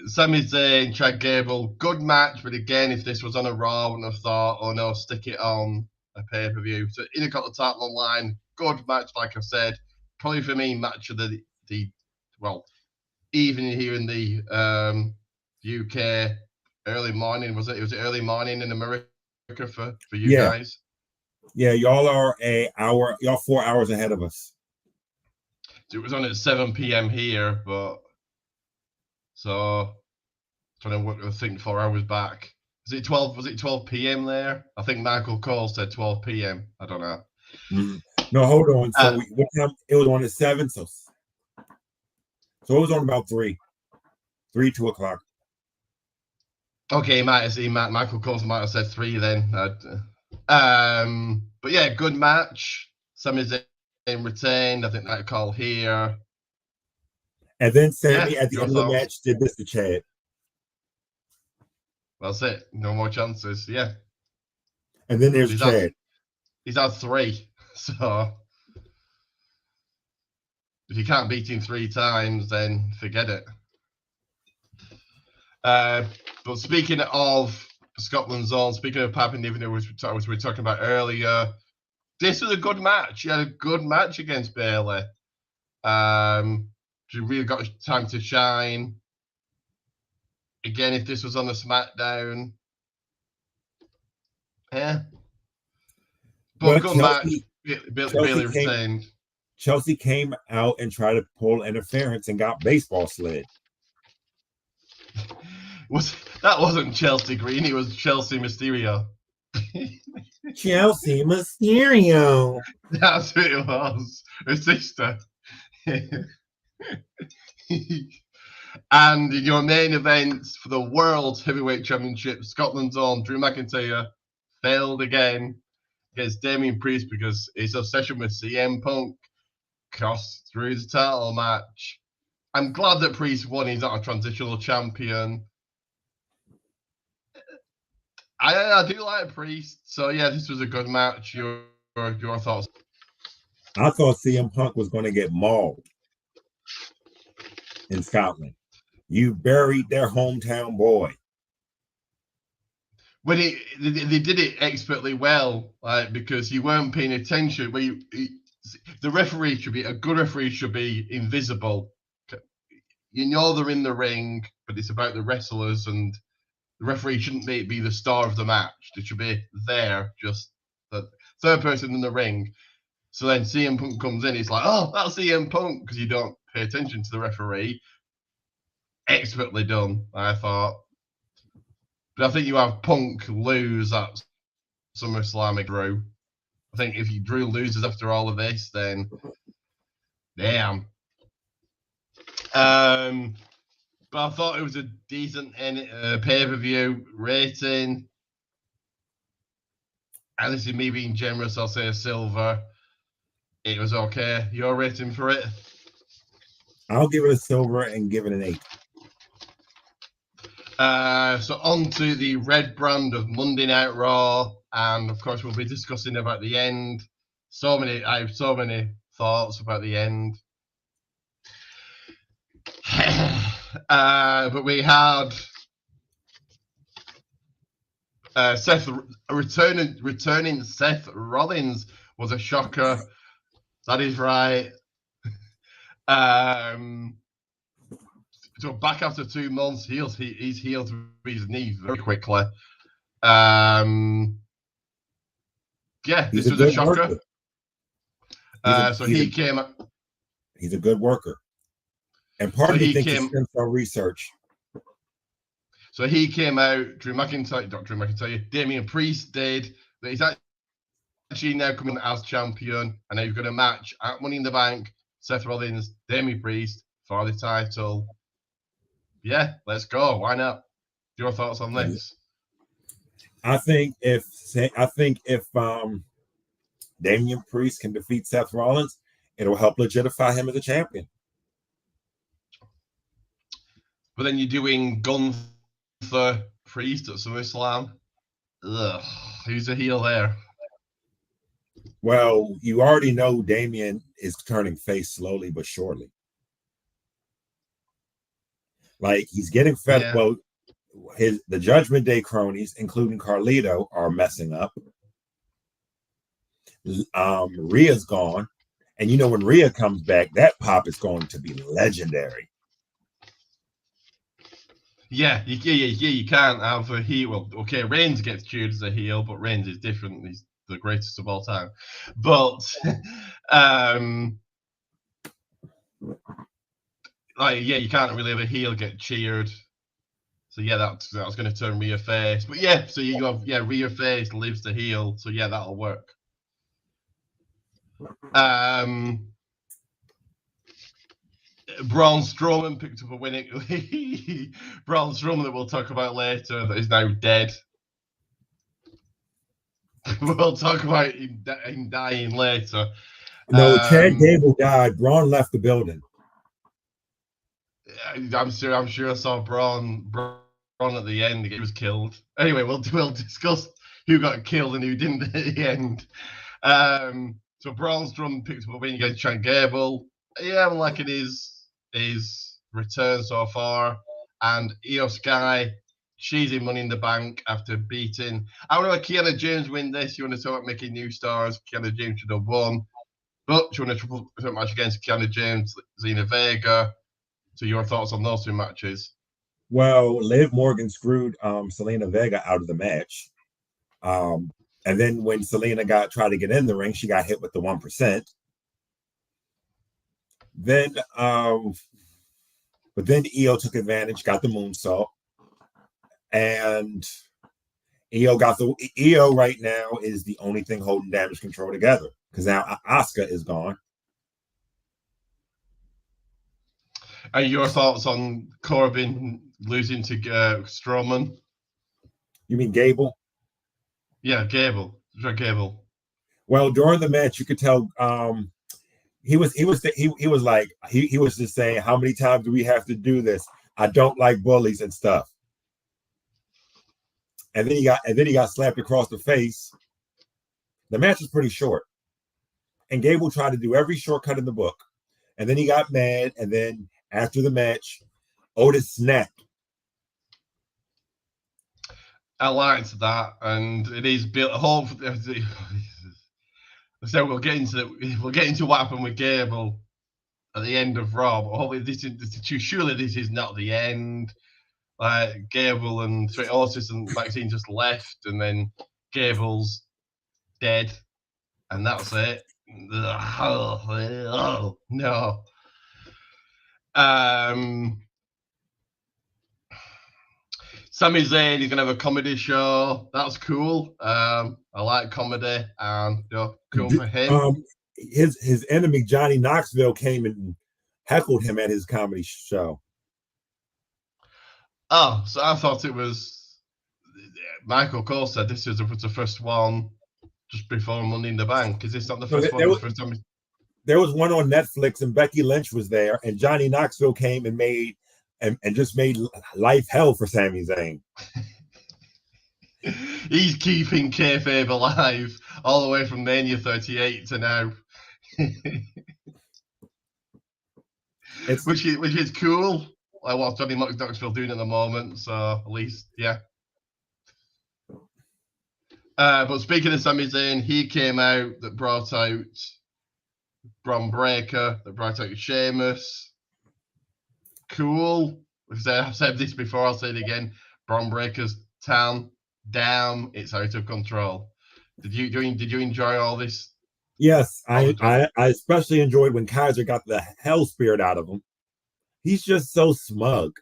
Sami Zayn, Chad Gable, good match, but again, if this was on a Raw, I wouldn't have thought, oh no, stick it on a pay-per-view. So Intercontinental title online, good match, like I said. Probably for me, match of the even here in the UK, early morning, was it? Was it early morning in America for you guys? Yeah, y'all are 4 hours ahead of us. So it was on at 7 p.m. here, but so trying to think 4 hours back. Was it 12 p.m. there? I think Michael Cole said 12 p.m. I don't know. Mm-hmm. No, hold on. So what time? It was on at 7. So it was on about 2 o'clock. Okay, Michael Cole might have said 3 then. But yeah, good match. Sami Zayn retained. I think that call here. And then Sami at the end of the match did this to Chad. That's it. No more chances. Yeah. And then there's Chad. He's had 3. So if you can't beat him 3 times, then forget it. But speaking of Scotland's own, speaking of Papua New Guinea, which we were talking about earlier, this was a good match. She had a good match against Bayley. She really got time to shine. again, if this was on the SmackDown, yeah. But good match. Bailey retained. Chelsea came out and tried to pull interference and got baseball slid. That wasn't Chelsea Green, it was Chelsea Mysterio. Chelsea Mysterio. That's who it was. Her sister. And in your main event for the World Heavyweight Championship, Scotland's own Drew McIntyre failed again against Damian Priest because his obsession with CM Punk cost Drew the title match. I'm glad that Priest won. He's not a transitional champion. I do like Priest. So, yeah, this was a good match. Your thoughts? I thought CM Punk was going to get mauled in Scotland. You buried their hometown boy. When they did it expertly well, because you weren't paying attention. The referee should be, a good referee should be invisible. You know they're in the ring, but it's about the wrestlers, and the referee shouldn't be the star of the match. They should be there, just the third person in the ring. So then CM Punk comes in, it's like, oh, that's CM Punk, because you don't pay attention to the referee. Expertly done, I thought. But I think you have Punk lose at SummerSlam, Drew. I think if Drew loses after all of this, then damn. But I thought it was a decent pay-per-view rating. And this is me being generous, I'll say a silver. It was okay. Your rating for it? I'll give it a silver and give it an 8. So on to the red brand of Monday Night Raw, and of course we'll be discussing about the end. I have so many thoughts about the end. But we had returning Seth Rollins was a shocker. That is right. So back after 2 months, he's healed his knee very quickly. Yeah, this was a shocker. He's a good worker. And part of me thinks it's stem cell research. So he came out, Damian Priest did. That he's actually now coming as champion, and now he's got a match at Money in the Bank, Seth Rollins, Damian Priest for the title. Yeah, let's go. Why not? Your thoughts on this? I think if Damian Priest can defeat Seth Rollins, it'll help legitimate him as a champion. But then you're doing Gunther Priest at SummerSlam. Ugh, who's the heel there? Well, you already know Damian is turning face slowly but surely. Like, he's getting fed. Yeah. Well, the Judgment Day cronies, including Carlito, are messing up. Rhea's gone, and you know when Rhea comes back, that pop is going to be legendary. Yeah, you can't have a heel. Well, okay, Reigns gets cheered as a heel, but Reigns is different. He's the greatest of all time. But you can't really have a heel get cheered. So yeah, that was going to turn Rhea face. But yeah, so you have Rhea face lives the heel. So yeah, that'll work. Braun Strowman picked up a winning. Braun Strowman that we'll talk about later that is now dead. We'll talk about him dying later. No, Chad Gable died. Braun left the building. I'm sure I saw Braun at the end. He was killed. Anyway, we'll discuss who got killed and who didn't at the end. So Braun Strowman picked up a win against Chad Gable. Yeah, I'm liking his return so far. And Io Sky, she's in Money in the Bank after beating. I don't know if Kiana James win this. You want to talk about making new stars? Kiana James should have won. But she won a triple match against Kiana James, Zelina Vega. So your thoughts on those two matches? Well, Liv Morgan screwed Selena Vega out of the match. And then when Selena tried to get in the ring, she got hit with the 1%. Then but then Io took advantage, got the moonsault. And Io right now is the only thing holding Damage Control together because now Asuka is gone. And your thoughts on Corbin losing to Strowman? You mean Gable? Yeah, Gable. Gable. Well, during the match, you could tell he was just saying, "How many times do we have to do this? I don't like bullies and stuff." And then he got slapped across the face. The match was pretty short, and Gable tried to do every shortcut in the book. And then he got mad, and then after the match, Otis snapped. I liked that, and it is built. Hopefully, so we'll get into what happened with Gable at the end of Raw. But hopefully, surely this is not the end. Like Gable and Otis and Maxine just left, and then Gable's dead, and that's it. Oh no. Sami Zayn is gonna have a comedy show. That's cool. I like comedy, and cool for him. His enemy Johnny Knoxville came and heckled him at his comedy show. Oh, so I thought it was Michael Cole said this was the first one just before Money in the Bank. Is this not the first one? There was one on Netflix, and Becky Lynch was there, and Johnny Knoxville came and made life hell for Sami Zayn. He's keeping kayfabe alive all the way from Mania 38 to now. which is cool. Like what Johnny Knoxville doing at the moment, so at least, yeah. But speaking of Sami Zayn, he came out that brought out Bron Breakker, that brought out Sheamus. Cool. I've said this before, I'll say it again. Bron Breakker's tan. Damn, it's out of control. Did you enjoy all this? Yes, I especially enjoyed when Kaiser got the hell spirit out of him. He's just so smug.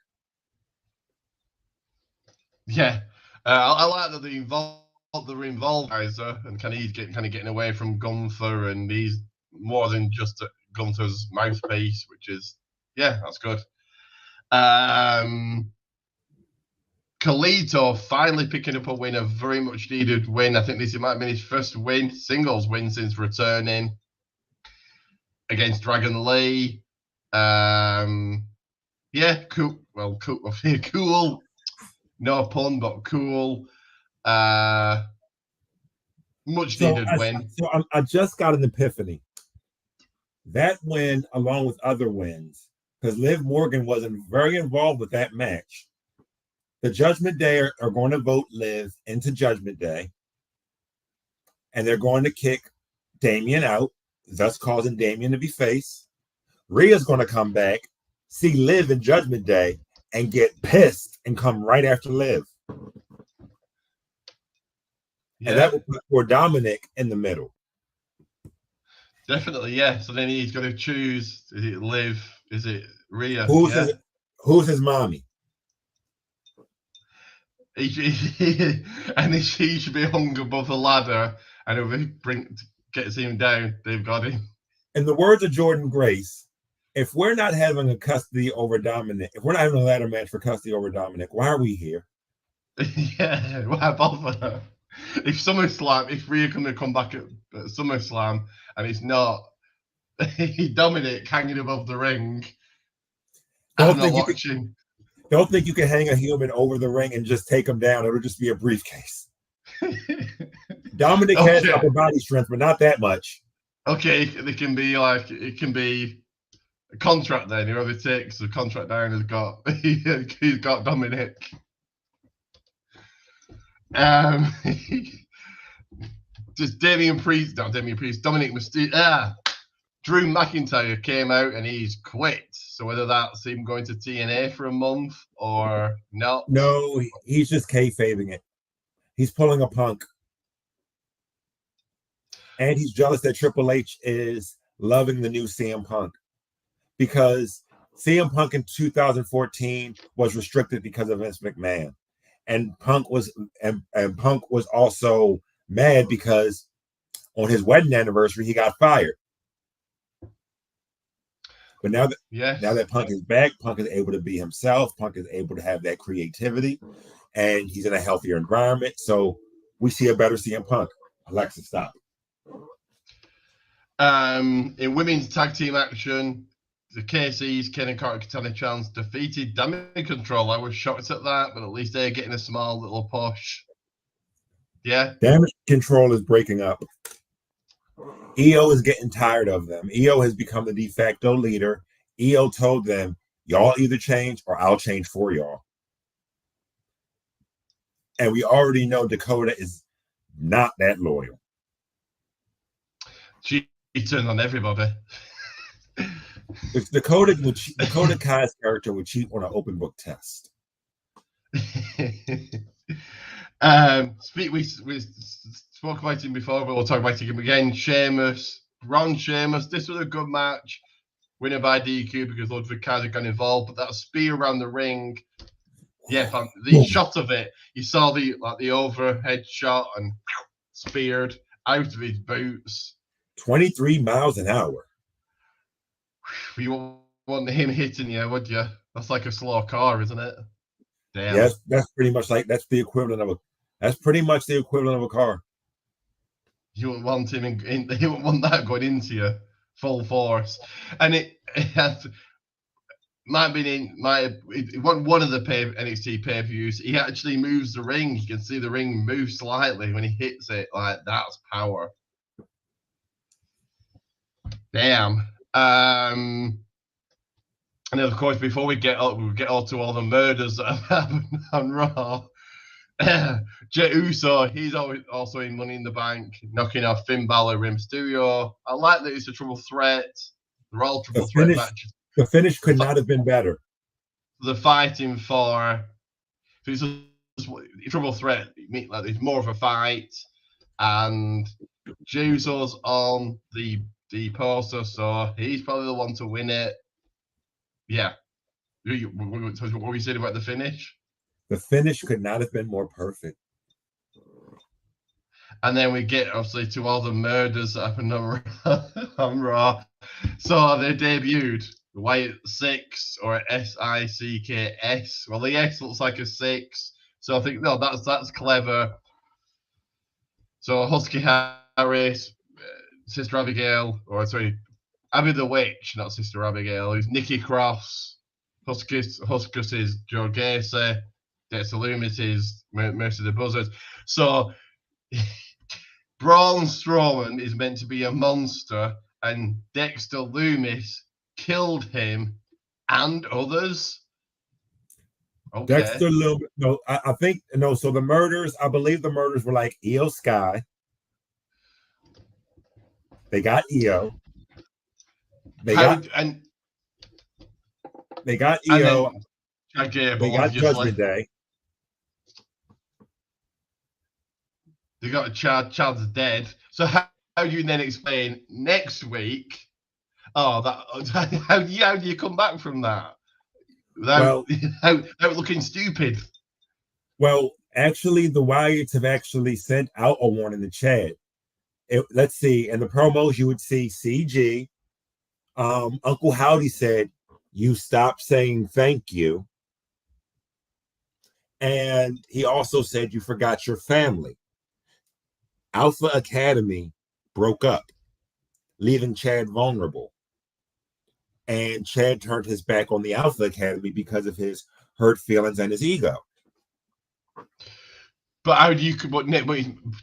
Yeah, I like that they're involved Kaiser, and he's getting away from Gunther, and he's more than just Gunther's mouthpiece, which is that's good. Khalito finally picking up a win, a very much needed win. I think this might have been his first singles win since returning against Dragon Lee. Cool. Well, cool. Cool. No pun, but cool. Much needed win. I just got an epiphany. That win, along with other wins, because Liv Morgan wasn't very involved with that match. The Judgment Day are going to vote Liv into Judgment Day, and they're going to kick Damian out, thus causing Damian to be face. Rhea's going to come back, see Liv in Judgment Day, and get pissed and come right after Liv. Yeah. And that will put poor Dominic in the middle. Definitely, yeah. So then he's got to choose: is it Liv? Is it Rhea? Who's his mommy? And he should be hung above the ladder, and if he gets him down, they've got him. In the words of Jordan Grace, if we're not having a custody over Dominic, if we're not having a ladder match for custody over Dominic, why are we here? Yeah, why bother? If Rhea can come back at SummerSlam, and it's not Dominic hanging above the ring, I'm not watching. Don't think you can hang a human over the ring and just take him down. It'll just be a briefcase. Dominic has upper body strength, but not that much. Okay, it can be a contract then. Whoever takes the contract down has got he's got Dominic. Just Dominic Mysterio. Drew McIntyre came out and he's quit. So whether that's him going to TNA for a month or not. No, he's just kayfabing it. He's pulling a Punk. And he's jealous that Triple H is loving the new CM Punk. Because CM Punk in 2014 was restricted because of Vince McMahon. And Punk was also mad because on his wedding anniversary he got fired. But now that Punk is back, Punk is able to be himself. Punk is able to have that creativity, and he's in a healthier environment. So we see a better CM Punk. Alexa, stop. In women's tag team action, the KC's Ken and Carter Katana Chance defeated Damage Control. I was shocked at that, but at least they're getting a small little push. Yeah. Damage Control is breaking up. EO is getting tired of them. EO has become the de facto leader. EO told them, y'all either change or I'll change for y'all. And we already know Dakota is not that loyal. She turned on everybody. Dakota Kai's character would cheat on an open book test. We spoke about him before, but we'll talk about him again. Ron Sheamus. This was a good match. Winner by DQ because Ludwig Kaiser got involved, but that spear around the ring. Yeah, the shot of it. You saw the overhead shot and speared out of his boots. 23 miles an hour. You wouldn't want him hitting you, would you? That's like a slow car, isn't it? Damn. Yes, that's pretty much that's the equivalent of a car. You wouldn't want him you wouldn't want that going into you full force. And it might one of the NXT pay-per-views. He actually moves the ring. You can see the ring move slightly when he hits it. Like, that's power. Damn. And then, of course, before we get on to all the murders that have happened on Raw, Jey Uso, he's also in Money in the Bank, knocking off Finn Balor, Rey Mysterio. I like that it's a triple threat. They're all triple threat matches. The finish could not have been better. They're fighting for. If it's a triple threat, like it's more of a fight, and Jey Uso's on the poster, so he's probably the one to win it. Yeah. What were you saying about the finish? The finish could not have been more perfect. And then we get, obviously, to all the murders that happened on Raw. So they debuted Wyatt 6 or SICKS. Well, the S looks like a 6. So I think, no, that's clever. So Husky Harris, Sister Abigail, Abby the Witch, not Sister Abigail, who's Nikki Cross, Huskus is Joe Gacy, Dexter Loomis is Mercy the Buzzard. So Braun Strowman is meant to be a monster, and Dexter Loomis killed him and others. Okay. Dexter Loomis, no, I think, no, so the murders, I believe the murders were like Io Sky. They got Io. They got Io. They got Judgment Day. They got Chad's dead. So how do you then explain next week? Oh, how do you come back from that without looking stupid? Well, actually, the Wyatts have actually sent out a warning to Chad. Let's see. In the promos, you would see CG. Uncle Howdy said, "You stop saying thank you." And he also said, "You forgot your family." Alpha Academy broke up, leaving Chad vulnerable. And Chad turned his back on the Alpha Academy because of his hurt feelings and his ego. But how do you? But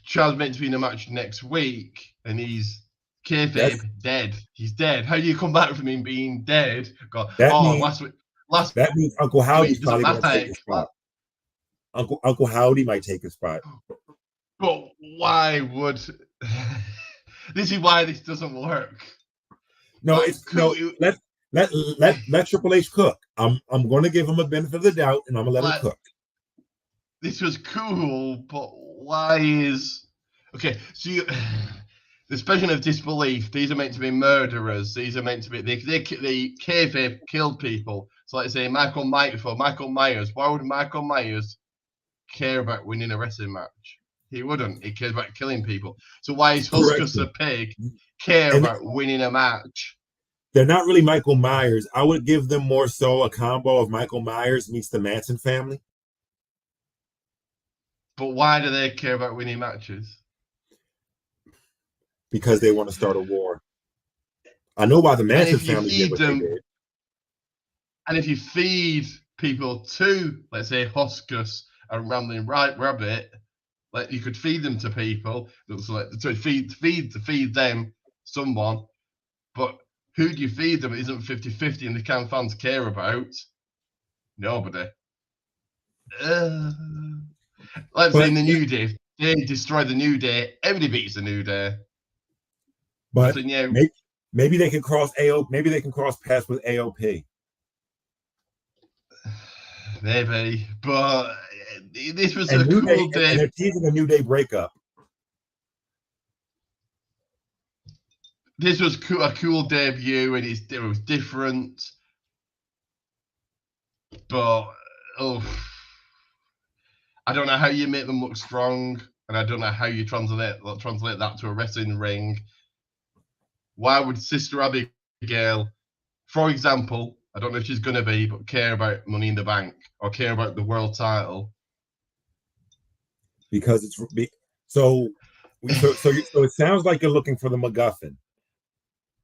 Chad's meant to be in a match next week, and he's kayfabe dead. He's dead. How do you come back from him being dead? That means Uncle Howdy's probably going to take his spot. Uncle Howdy might take his spot. But why would? This is why this doesn't work. No, Let Triple H cook. I'm going to give him a benefit of the doubt, and I'm going to let him cook. This was cool, but why is okay? So you, the suspension of disbelief. These are meant to be murderers. These are meant to be they kayfabe killed people. So let's say Michael Myers. Why would Michael Myers care about winning a wrestling match? He wouldn't. He cares about killing people. So why is Huskus the pig care about winning a match? They're not really Michael Myers. I would give them more so a combo of Michael Myers meets the Manson family. But why do they care about winning matches? Because they want to start a war. I know why the Manson family did what they did. And if you feed people to, let's say, Huskus and Rambling Rabbit, like you could feed them to people, so feed them someone, but who do you feed them? It isn't 50-50 and the can fans care about. Nobody. Let's say in the New Day, they destroy the New Day, everybody beats the New Day. But maybe they can cross maybe they can cross paths with AOP. Maybe, but this was a cool day. And they're teasing a New Day breakup. This was a cool debut, and it was different. But I don't know how you make them look strong, and I don't know how you translate that to a wrestling ring. Why would Sister Abigail, for example, I don't know if she's going to be, but care about Money in the Bank or care about the world title? Because it's so it sounds like you're looking for the MacGuffin.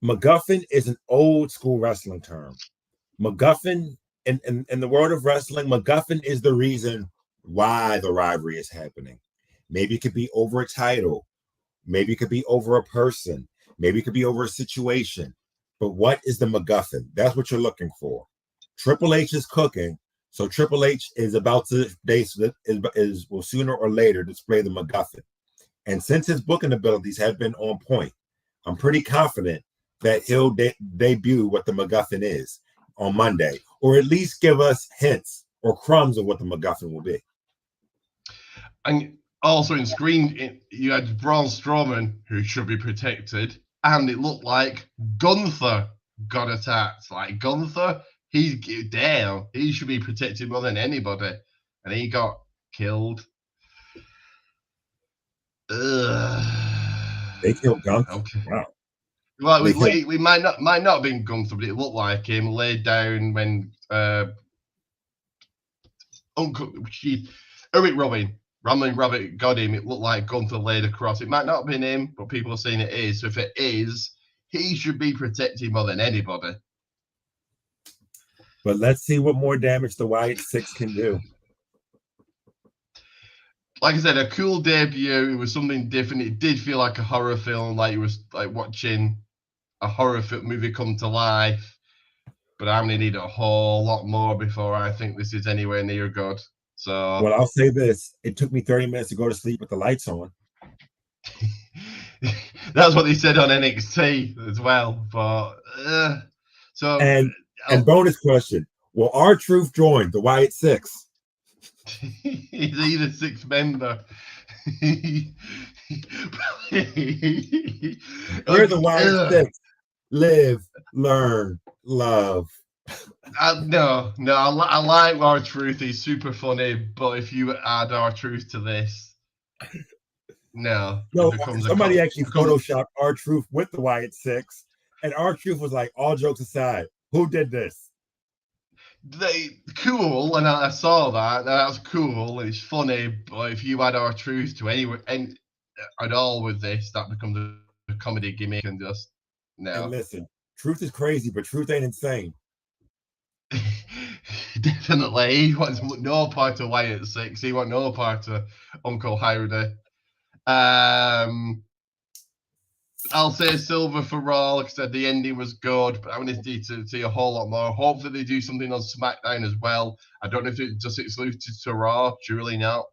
MacGuffin is an old school wrestling term. MacGuffin in the world of wrestling, MacGuffin is the reason why the rivalry is happening. Maybe it could be over a title. Maybe it could be over a person. Maybe it could be over a situation. But what is the MacGuffin? That's what you're looking for. Triple H is cooking. So Triple H is about to will sooner or later display the MacGuffin. And since his booking abilities have been on point, I'm pretty confident that he'll debut what the MacGuffin is on Monday, or at least give us hints or crumbs of what the MacGuffin will be. And also in screen, you had Braun Strowman, who should be protected, and it looked like Gunther got attacked. Like Gunther, he's down. He should be protected more than anybody, and he got killed. They killed Gunther. Okay. Wow. Well, we might not have been Gunther, but it looked like him laid down when Eric Rambling Rabbit got him. It looked like Gunther laid across. It might not have been him, but people are saying it is. So if it is, he should be protected more than anybody. But let's see what more damage the Wyatt 6 can do. Like I said, a cool debut. It was something different. It did feel like a horror film, like it was like watching a horror film movie come to life. But I'm gonna need a whole lot more before I think this is anywhere near good. So, well, I'll say this: it took me 30 minutes to go to sleep with the lights on. That's what they said on NXT as well. But and bonus question: will R-Truth join the Wyatt 6? He's either sixth member. We're the Wyatt 6. Live, learn, love. No, I like R-Truth. He's super funny, but if you add R-Truth to this, no. Somebody actually photoshopped R-Truth with the Wyatt 6, and R-Truth was like, all jokes aside, who did this? Cool, and I saw that. That's cool. It's funny, but if you add R-Truth to anywhere and at all with this, that becomes a comedy gimmick, and just no. And listen, Truth is crazy, but Truth ain't insane. Definitely, he wants no part of Wyatt 6. He wants no part of Uncle Howdy. I'll say silver for Raw. Like I said, the ending was good, but I want to see a whole lot more. Hopefully, they do something on SmackDown as well. I don't know if it's just exclusive to Raw. Surely not.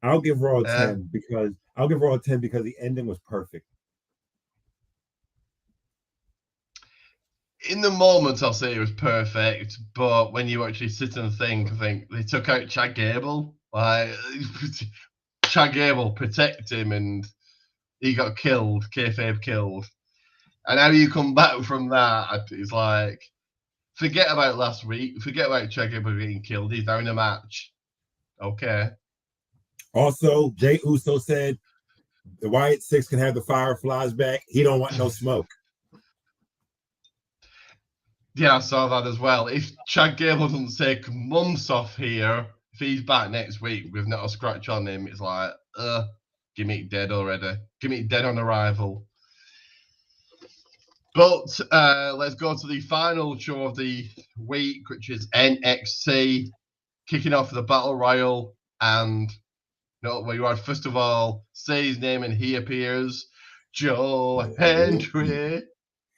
I'll give Raw a 10 because the ending was perfect. in the moment, I'll say it was perfect, but when you actually sit and think, I think they took out Chad Gable. Like, Chad Gable protect him, and he got killed, kayfabe killed. And how you come back from that, it's like, forget about last week, forget about Chad Gable getting killed. He's now in a match. Okay. Also, Jay Uso said the Wyatt Six can have the Fireflies back. He don't want no smoke. Yeah, I saw that as well. If Chad Gable doesn't take months off here, if he's back next week with not a scratch on him, it's like, give me dead already. Give me dead on arrival. But let's go to the final show of the week, which is NXT, kicking off the Battle Royal. And where you are, first of all, say his name and he appears, Joe Hendry.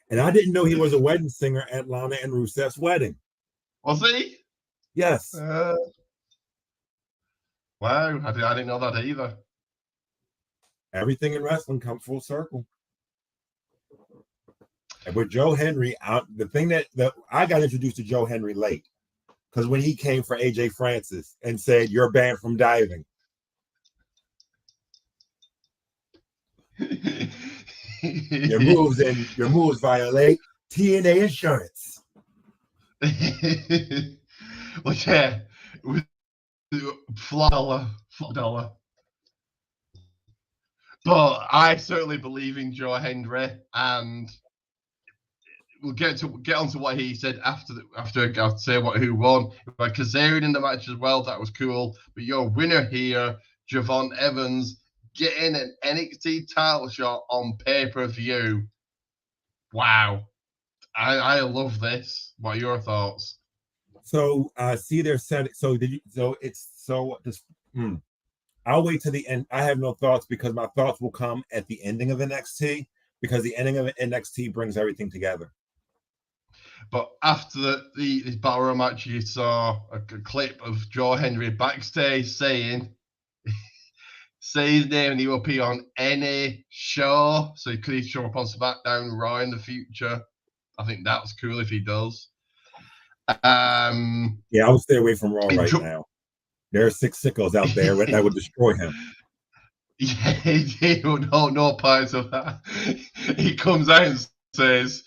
And I didn't know he was a wedding singer at Lana and Rusev's wedding. Was he? Yes. Wow, I didn't know that either. Everything in wrestling comes full circle. And with Joe Hendry, the thing that I got introduced to Joe Hendry late, because when he came for AJ Francis and said, "You're banned from diving." Your moves violate TNA insurance. Well, yeah, flop dollar. But I certainly believe in Joe Hendry, and we'll get onto what he said after I'll say who won. By Kazarian in the match as well, that was cool. But your winner here, Javon Evans, getting an NXT title shot on pay-per-view. Wow. I love this. What are your thoughts? So see their set. I'll wait to the end. I have no thoughts because my thoughts will come at the ending of NXT, because the ending of NXT brings everything together. But after the Battle Royal match, you saw a clip of Joe Hendry backstage saying, say his name and he will appear on any show. So could he show up on SmackDown, Raw in the future? I think that's cool if he does. Yeah, I would stay away from Raw right now. There are 6 sickos out there that would destroy him. Yeah, he would no parts of that. He comes out and says,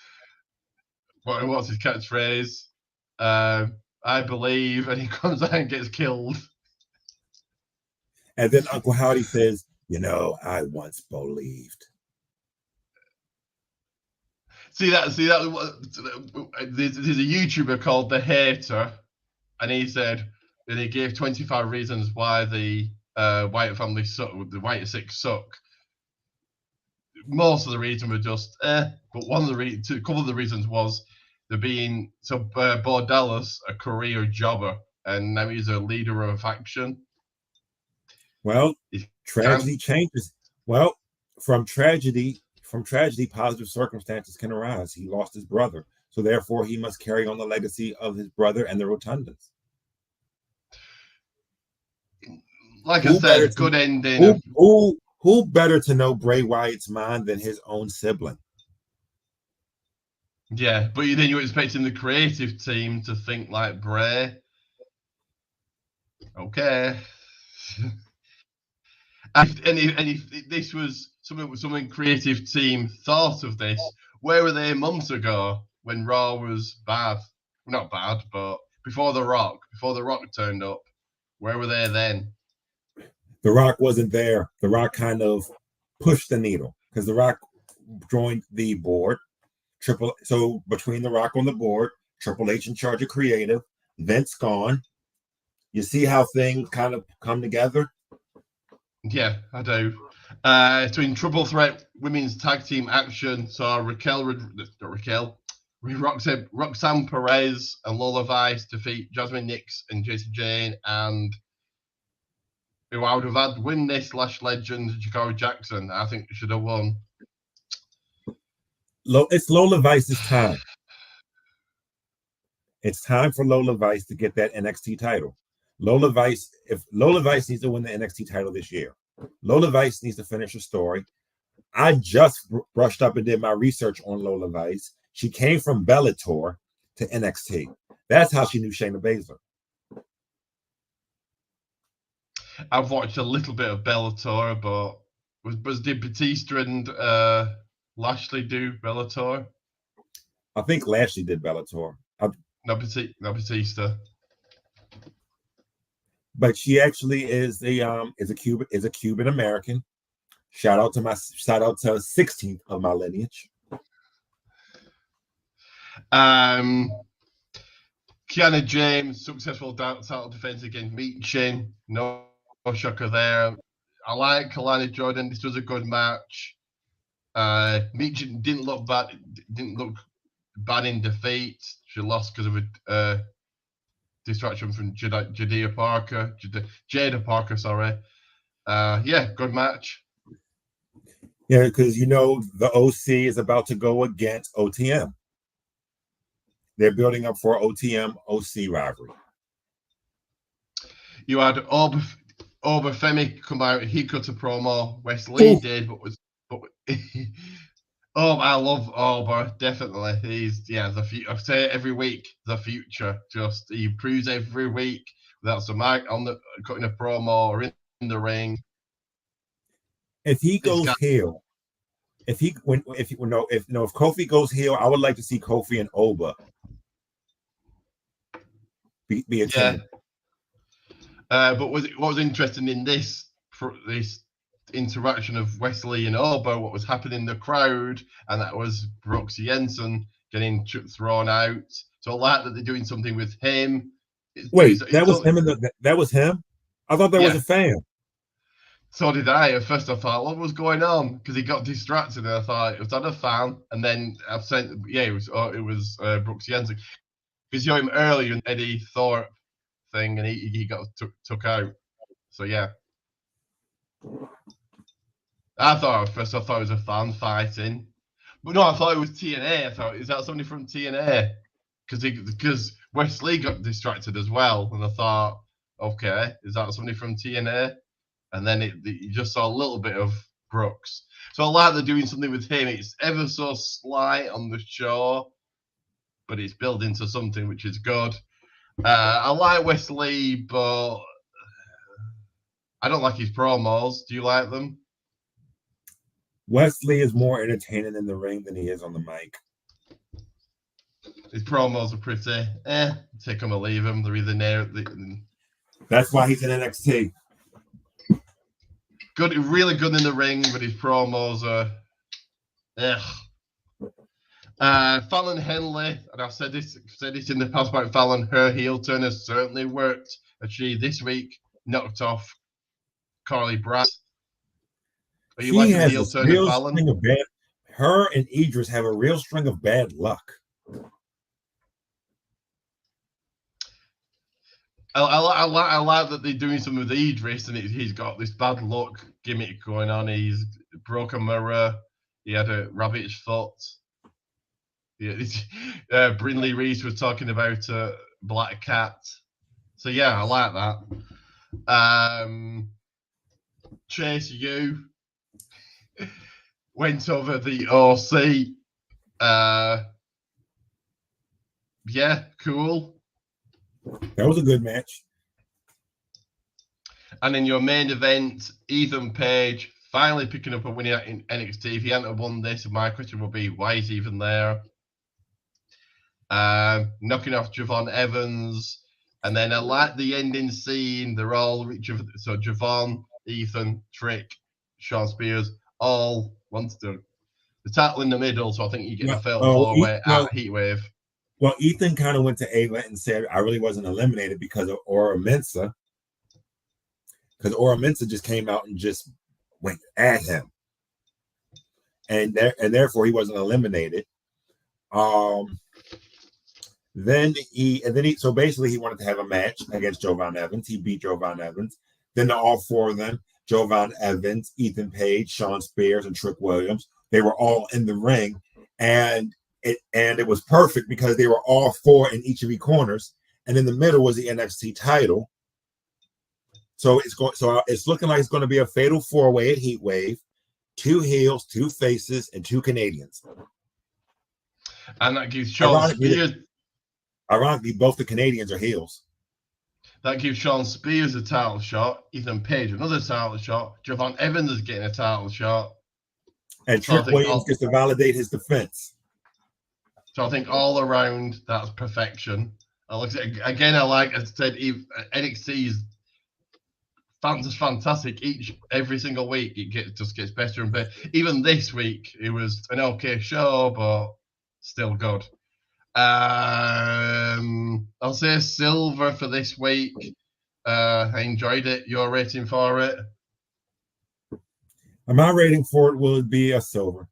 what's his catchphrase? I believe, and he comes out and gets killed. And then Uncle Howdy says, I once believed. See that. There's a YouTuber called The Hater, and he said, and he gave 25 reasons why the Wyatt family suck, the Wyatt Six suck. Most of the reasons were just but a couple of the reasons was there being Bo Dallas, a career jobber, and now he's a leader of a faction. Well, tragedy changes. Well, from tragedy, positive circumstances can arise. He lost his brother, so therefore he must carry on the legacy of his brother and the Rotundans. Like I said, good ending. Who better to know Bray Wyatt's mind than his own sibling? Yeah, but then you're expecting the creative team to think like Bray. Okay. And if this was something creative team thought of this, where were they months ago when Raw was bad? Not bad, but before The Rock turned up, where were they then? The Rock wasn't there. The Rock kind of pushed the needle because The Rock joined the board. So between The Rock on the board, Triple H in charge of creative, Vince gone. You see how things kind of come together? Yeah, I do. Between Triple Threat Women's Tag Team Action, so Roxanne Perez and Lola Vice defeat Jasmine Nix and Jason Jane, and who I would have had win this /legend, Jakara Jackson. I think should have won. It's Lola Vice's time. It's time for Lola Vice to get that NXT title. If Lola Vice needs to win the NXT title this year, Lola Vice needs to finish her story. I just brushed up and did my research on Lola Vice. She came from Bellator to NXT. That's how she knew Shayna Baszler. I've watched a little bit of Bellator, but did Batista and Lashley do Bellator? I think Lashley did Bellator. No, Batista. But she actually is a Cuban American. Shout out to 16th of my lineage. Kiana James, successful title defense against Meechin. No shocker there. I like Kalani Jordan. This was a good match. Meechin didn't look bad in defeat. She lost because of a distraction from Jada Parker, sorry. Yeah, good match. Yeah, because the OC is about to go against OTM. They're building up for OTM OC rivalry. You had Femi come out. He cut a promo. Wesley did, I love Auber, definitely. He's the future. I say it every week, the future. Just he proves every week without some mic on cutting a promo or in the ring. If he goes heel, if Kofi goes heel, I would like to see Kofi and Oba be a team. But what was interesting in this interaction of Wesley and Oba, what was happening in the crowd, and that was Brooks Jensen getting thrown out. So I like that they're doing something with him. That was him? I thought that was a fan. So did I. At first I thought, what was going on? Because he got distracted and I thought, was that a fan? And then I've said, it was Brooks Jensen. Because you saw him earlier in Eddie Thorpe thing and he got took out. So yeah. I thought it was a fan fighting. But no, I thought it was TNA. I thought, is that somebody from TNA? Because Wesley got distracted as well. And I thought, okay, is that somebody from TNA? And then you just saw a little bit of Brooks. So I like they're doing something with him. It's ever so slight on the show, but it's built into something which is good. I like Wesley, but I don't like his promos. Do you like them? Wesley is more entertaining in the ring than he is on the mic. His promos are pretty. Take them or leave them. They're either near. That's why he's in NXT. Good, really good in the ring, but his promos are. Fallon Henley, and I've said this in the past about Fallon. Her heel turn has certainly worked. As she this week knocked off Carly Brass. Are you liking the heel turn of Fallon? Her and Idris have a real string of bad luck. I like that they're doing something with Idris, and he's got this bad luck gimmick going on. He's broken mirror. He had a rabbit's foot. Yeah, Brinley Reese was talking about Black Cat. So yeah, I like that. Chase U went over the OC. Yeah, cool. That was a good match. And in your main event, Ethan Page finally picking up a win in NXT. If he hadn't won this, my question would be, why is he even there? Knocking off Javon Evans. And then I like the ending scene. They're all so Javon, Ethan, Trick, Sean Spears, all wants the title in the middle. So I think you get a fatal four-way at Heatwave. Well, Ethan kind of went to Ava and said, I really wasn't eliminated because of Ora Mensa. Because Ora Mensa just came out and just went at him. And therefore he wasn't eliminated. So basically he wanted to have a match against Jovan Evans. He beat Jovan Evans. Then all four of them, Jovan Evans, Ethan Page, Sean Spears, and Trick Williams, they were all in the ring. And it was perfect because they were all four in each of the corners, and in the middle was the NXT title. So it's looking like it's going to be a fatal four-way at Heatwave. 2 heels, 2 faces, and 2 Canadians. And that gives Sean Spears. Ironically, both the Canadians are heels. That gives Sean Spears a title shot. Ethan Page another title shot. Javon Evans is getting a title shot. And Trick Williams gets to validate his defense. So I think all around that's perfection. Again, as I said, NXT is fantastic. Every single week, it just gets better and better. Even this week, it was an okay show, but still good. I'll say silver for this week. I enjoyed it. Your rating for it? My rating for it will be a silver.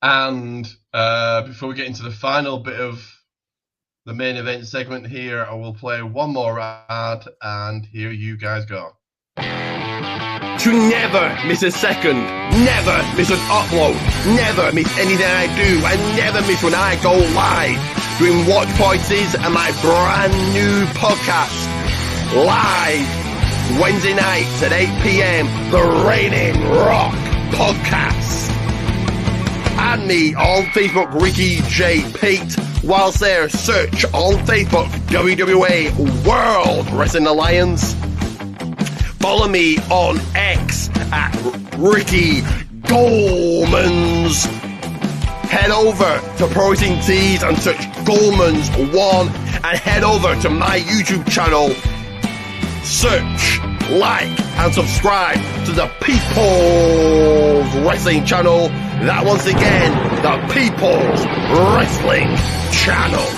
And before we get into the final bit of the main event segment here, I will play one more ad, and here you guys go. To never miss a second, never miss an upload, never miss anything I do, and never miss when I go live doing watch parties and my brand new podcast live Wednesday nights at 8 p.m. The Reigning Rock Podcast. Add me on Facebook, Ricky J. Pete. Whilst there, search on Facebook, WWA World Wrestling Alliance. Follow me on X at Ricky Goldmans. Head over to Pro Wrestling Tees and search Goldmans1 and head over to my YouTube channel. Search, like, and subscribe to the People's Wrestling Channel. That once again, the People's Wrestling Channel.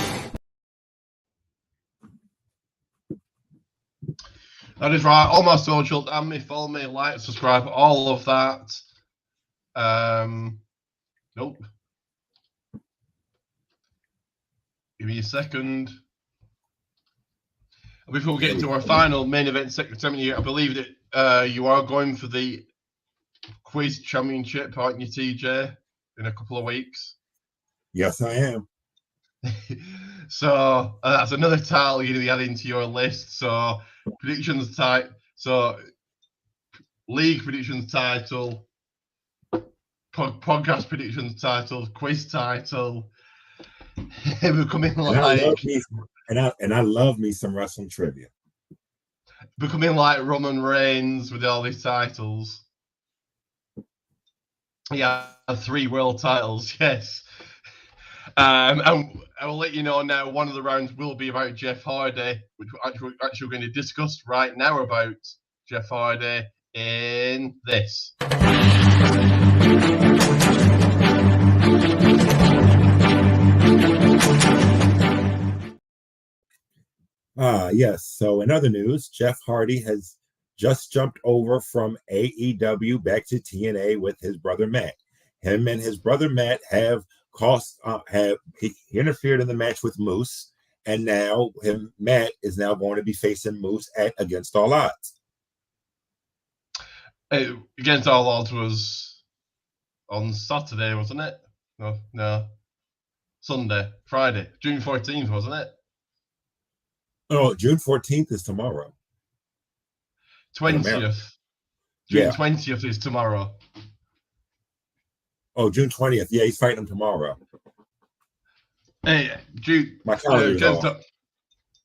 That is right. All my socials, and me, follow me, like, subscribe, all of that. Nope. Give me a second. Before we get into our final main event segment here, I believe that you are going for the quiz championship, aren't you, TJ, in a couple of weeks? Yes, I am. So that's another title you're going to be adding to your list. So predictions type. So league predictions title, podcast predictions title, quiz title. Becoming like I love me some wrestling trivia. Becoming like Roman Reigns with all these titles. Yeah, 3 world titles. Yes. And I will let you know now. One of the rounds will be about Jeff Hardy, which we're actually going to discuss right now about Jeff Hardy in this. Yes. So in other news, Jeff Hardy has just jumped over from AEW back to TNA with his brother Matt. Him and his brother Matt have he interfered in the match with Moose, and now Matt is now going to be facing Moose at Against All Odds. Against All Odds was on Saturday, wasn't it? No. Friday, June 14th, wasn't it? Oh, June 14th is tomorrow. 20th. June 20th is tomorrow. Oh, June 20th. Yeah, he's fighting him tomorrow. Hey, my calendar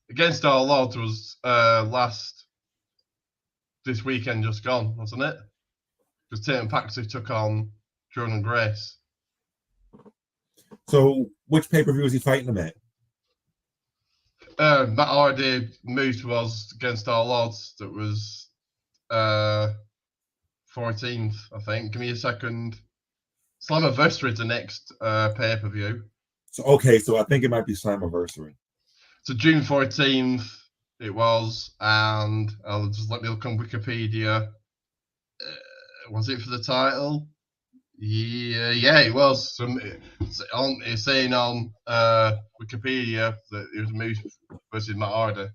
Against All Odds was this weekend just gone, wasn't it? Because Tatum Paxley took on Jordan Grace. So, which pay-per-view is he fighting him at? Matt Hardy Moose was Against All Odds. That was 14th, I think. Give me a second. Slammiversary is the next pay-per-view. So I think it might be Slammiversary. So June 14th it was, and I'll just let me look on Wikipedia. Was it for the title? Yeah, it was. It's saying on Wikipedia that it was Moose versus Matt Hardy.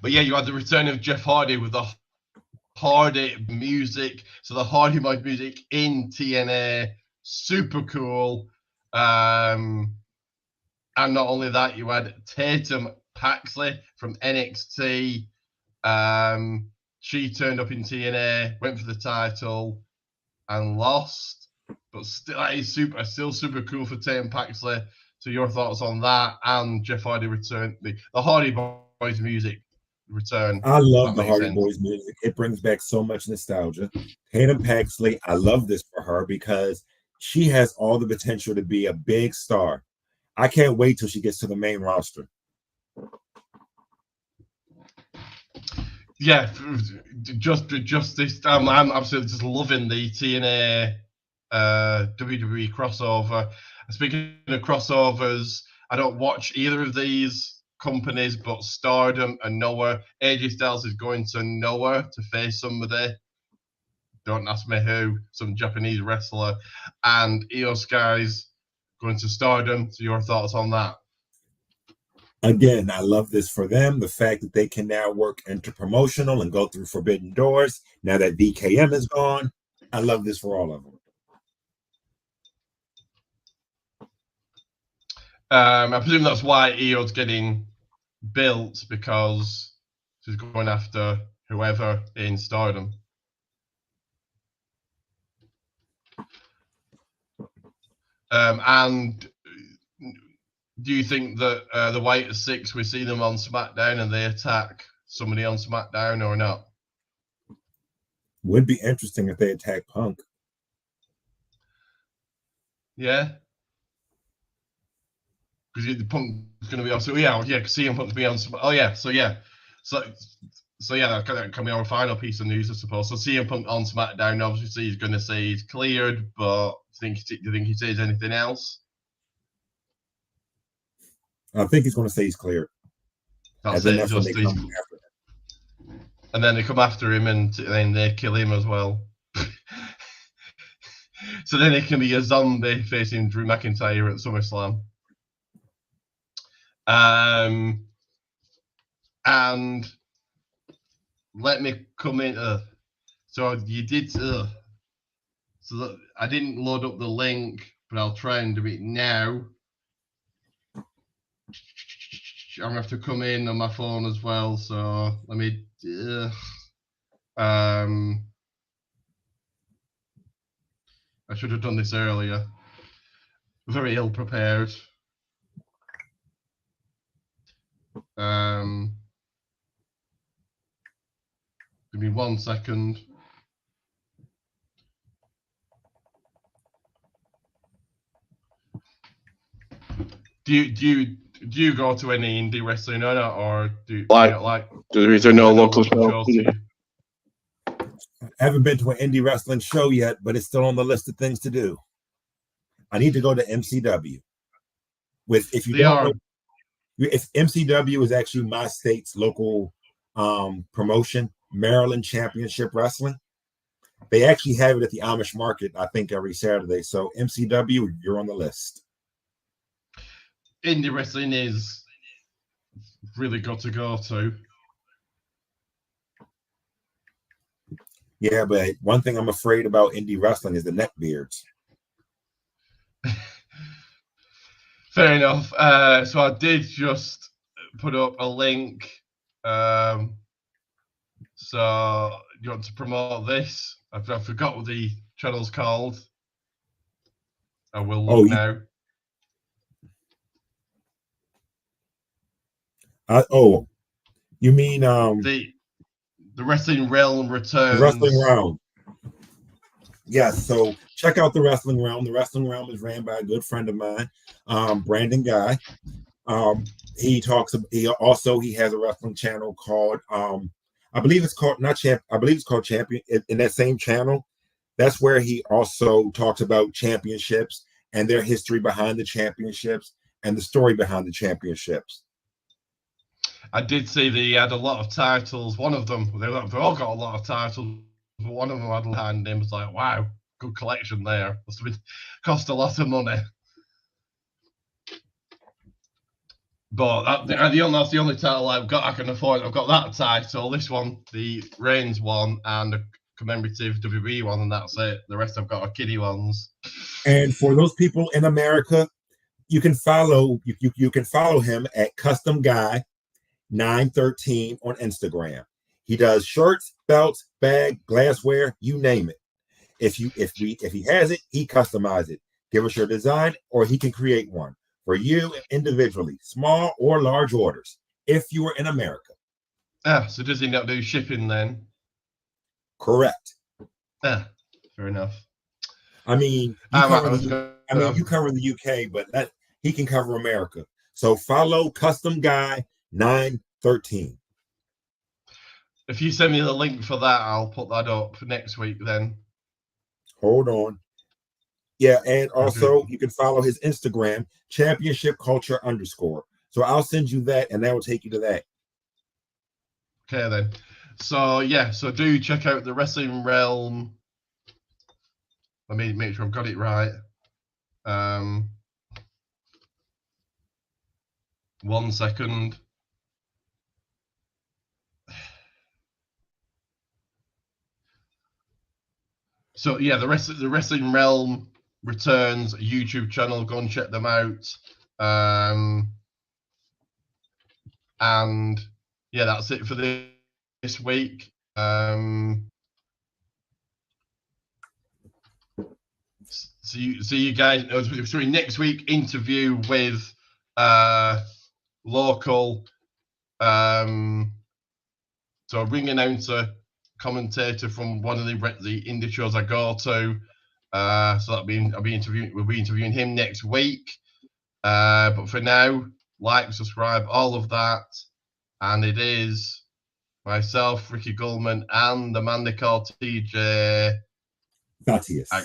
But yeah, you had the return of Jeff Hardy with the Hardy music. So the Hardy music in TNA, super cool. And not only that, you had Tatum Paxley from NXT She turned up in TNA, went for the title, and lost. But still, still super cool for Tatum Paxley. So your thoughts on that? And Jeff Hardy returned, the Hardy Boys music return. I love the Hardy Boys music. It brings back so much nostalgia. Tatum Paxley, I love this for her because she has all the potential to be a big star. I can't wait till she gets to the main roster. Yeah, just this. I'm absolutely just loving the TNA WWE crossover. Speaking of crossovers, I don't watch either of these companies, but Stardom and Noah. AJ Styles is going to Noah to face somebody. Don't ask me who. Some Japanese wrestler. And Io Sky's going to Stardom. So your thoughts on that? Again, I love this for them. The fact that they can now work interpromotional and go through forbidden doors. Now that DKM is gone, I love this for all of them. I presume that's why Io's getting built, because she's going after whoever in Stardom. And do you think that the Wyatt 6, we see them on SmackDown and they attack somebody on SmackDown or not? Would be interesting if they attack Punk. Yeah. Because the Punk is going to be on. So yeah, CM Punk's be on. Oh yeah, so yeah, so yeah, that can be our final piece of news, I suppose. So CM Punk on SmackDown, obviously he's going to say he's cleared, but do you think he says anything else? I think he's going to say he's cleared. And then they come after him, and then they kill him as well. So then it can be a zombie facing Drew McIntyre at SummerSlam. And let me come in. So you did. So that, I didn't load up the link, but I'll try and do it now. I'm gonna have to come in on my phone as well. So let me. I should have done this earlier. Very ill prepared. Give me 1 second. Do you go to any indie wrestling or not, or do you not like? Is there no local show? I haven't been to an indie wrestling show yet, but it's still on the list of things to do. I need to go to MCW. If MCW is actually my state's local promotion, Maryland Championship Wrestling, they actually have it at the Amish Market, I think, every Saturday. So MCW, you're on the list. Indie wrestling is really good to go to. Yeah, but one thing I'm afraid about indie wrestling is the neck beards. Fair enough. So I did just put up a link. So you want to promote this? I forgot what the channel's called. I will look now. You mean the Wrestling Realm returns? The Wrestling Realm. Yes, so check out the Wrestling Realm. The Wrestling Realm is ran by a good friend of mine, Brandon Guy. He has a wrestling channel called I believe it's called Champion. In that same channel, that's where he also talks about championships and their history behind the championships and the story behind the championships. I did see they had a lot of titles. One of them, they've all got a lot of titles, but one of them had a hand in. Was like, wow, good collection there. Must have cost a lot of money. But that's the only title I've got I can afford. I've got that title, this one, the Reigns one, and a commemorative WWE one, and that's it. The rest I've got are kiddie ones. And for those people in America, you can follow him at Custom Guy 913 on Instagram. He does shirts, belts, bag, glassware, you name it. If he has it, he customizes it. Give us your design, or he can create one for you individually, small or large orders, if you are in America. So does he not do shipping then? Correct. Fair enough. I mean, you cover the UK, but he can cover America. So follow Custom Guy 913. If you send me the link for that, I'll put that up next week then. Hold on. Yeah, and also you can follow his Instagram, championshipculture_. So I'll send you that, and that will take you to that. Okay then. So yeah, so do check out the Wrestling Realm. Let me make sure I've got it right. 1 second. So yeah, the Wrestling Realm returns YouTube channel. Go and check them out. And yeah, that's it for this week. See you guys. Sorry, next week interview with local so ring announcer, commentator from one of the indie shows I go to. So we'll be interviewing him next week. But for now, like, subscribe, all of that. And it is myself, Ricky Gullman, and the man they call TJ Thaddeus. Out.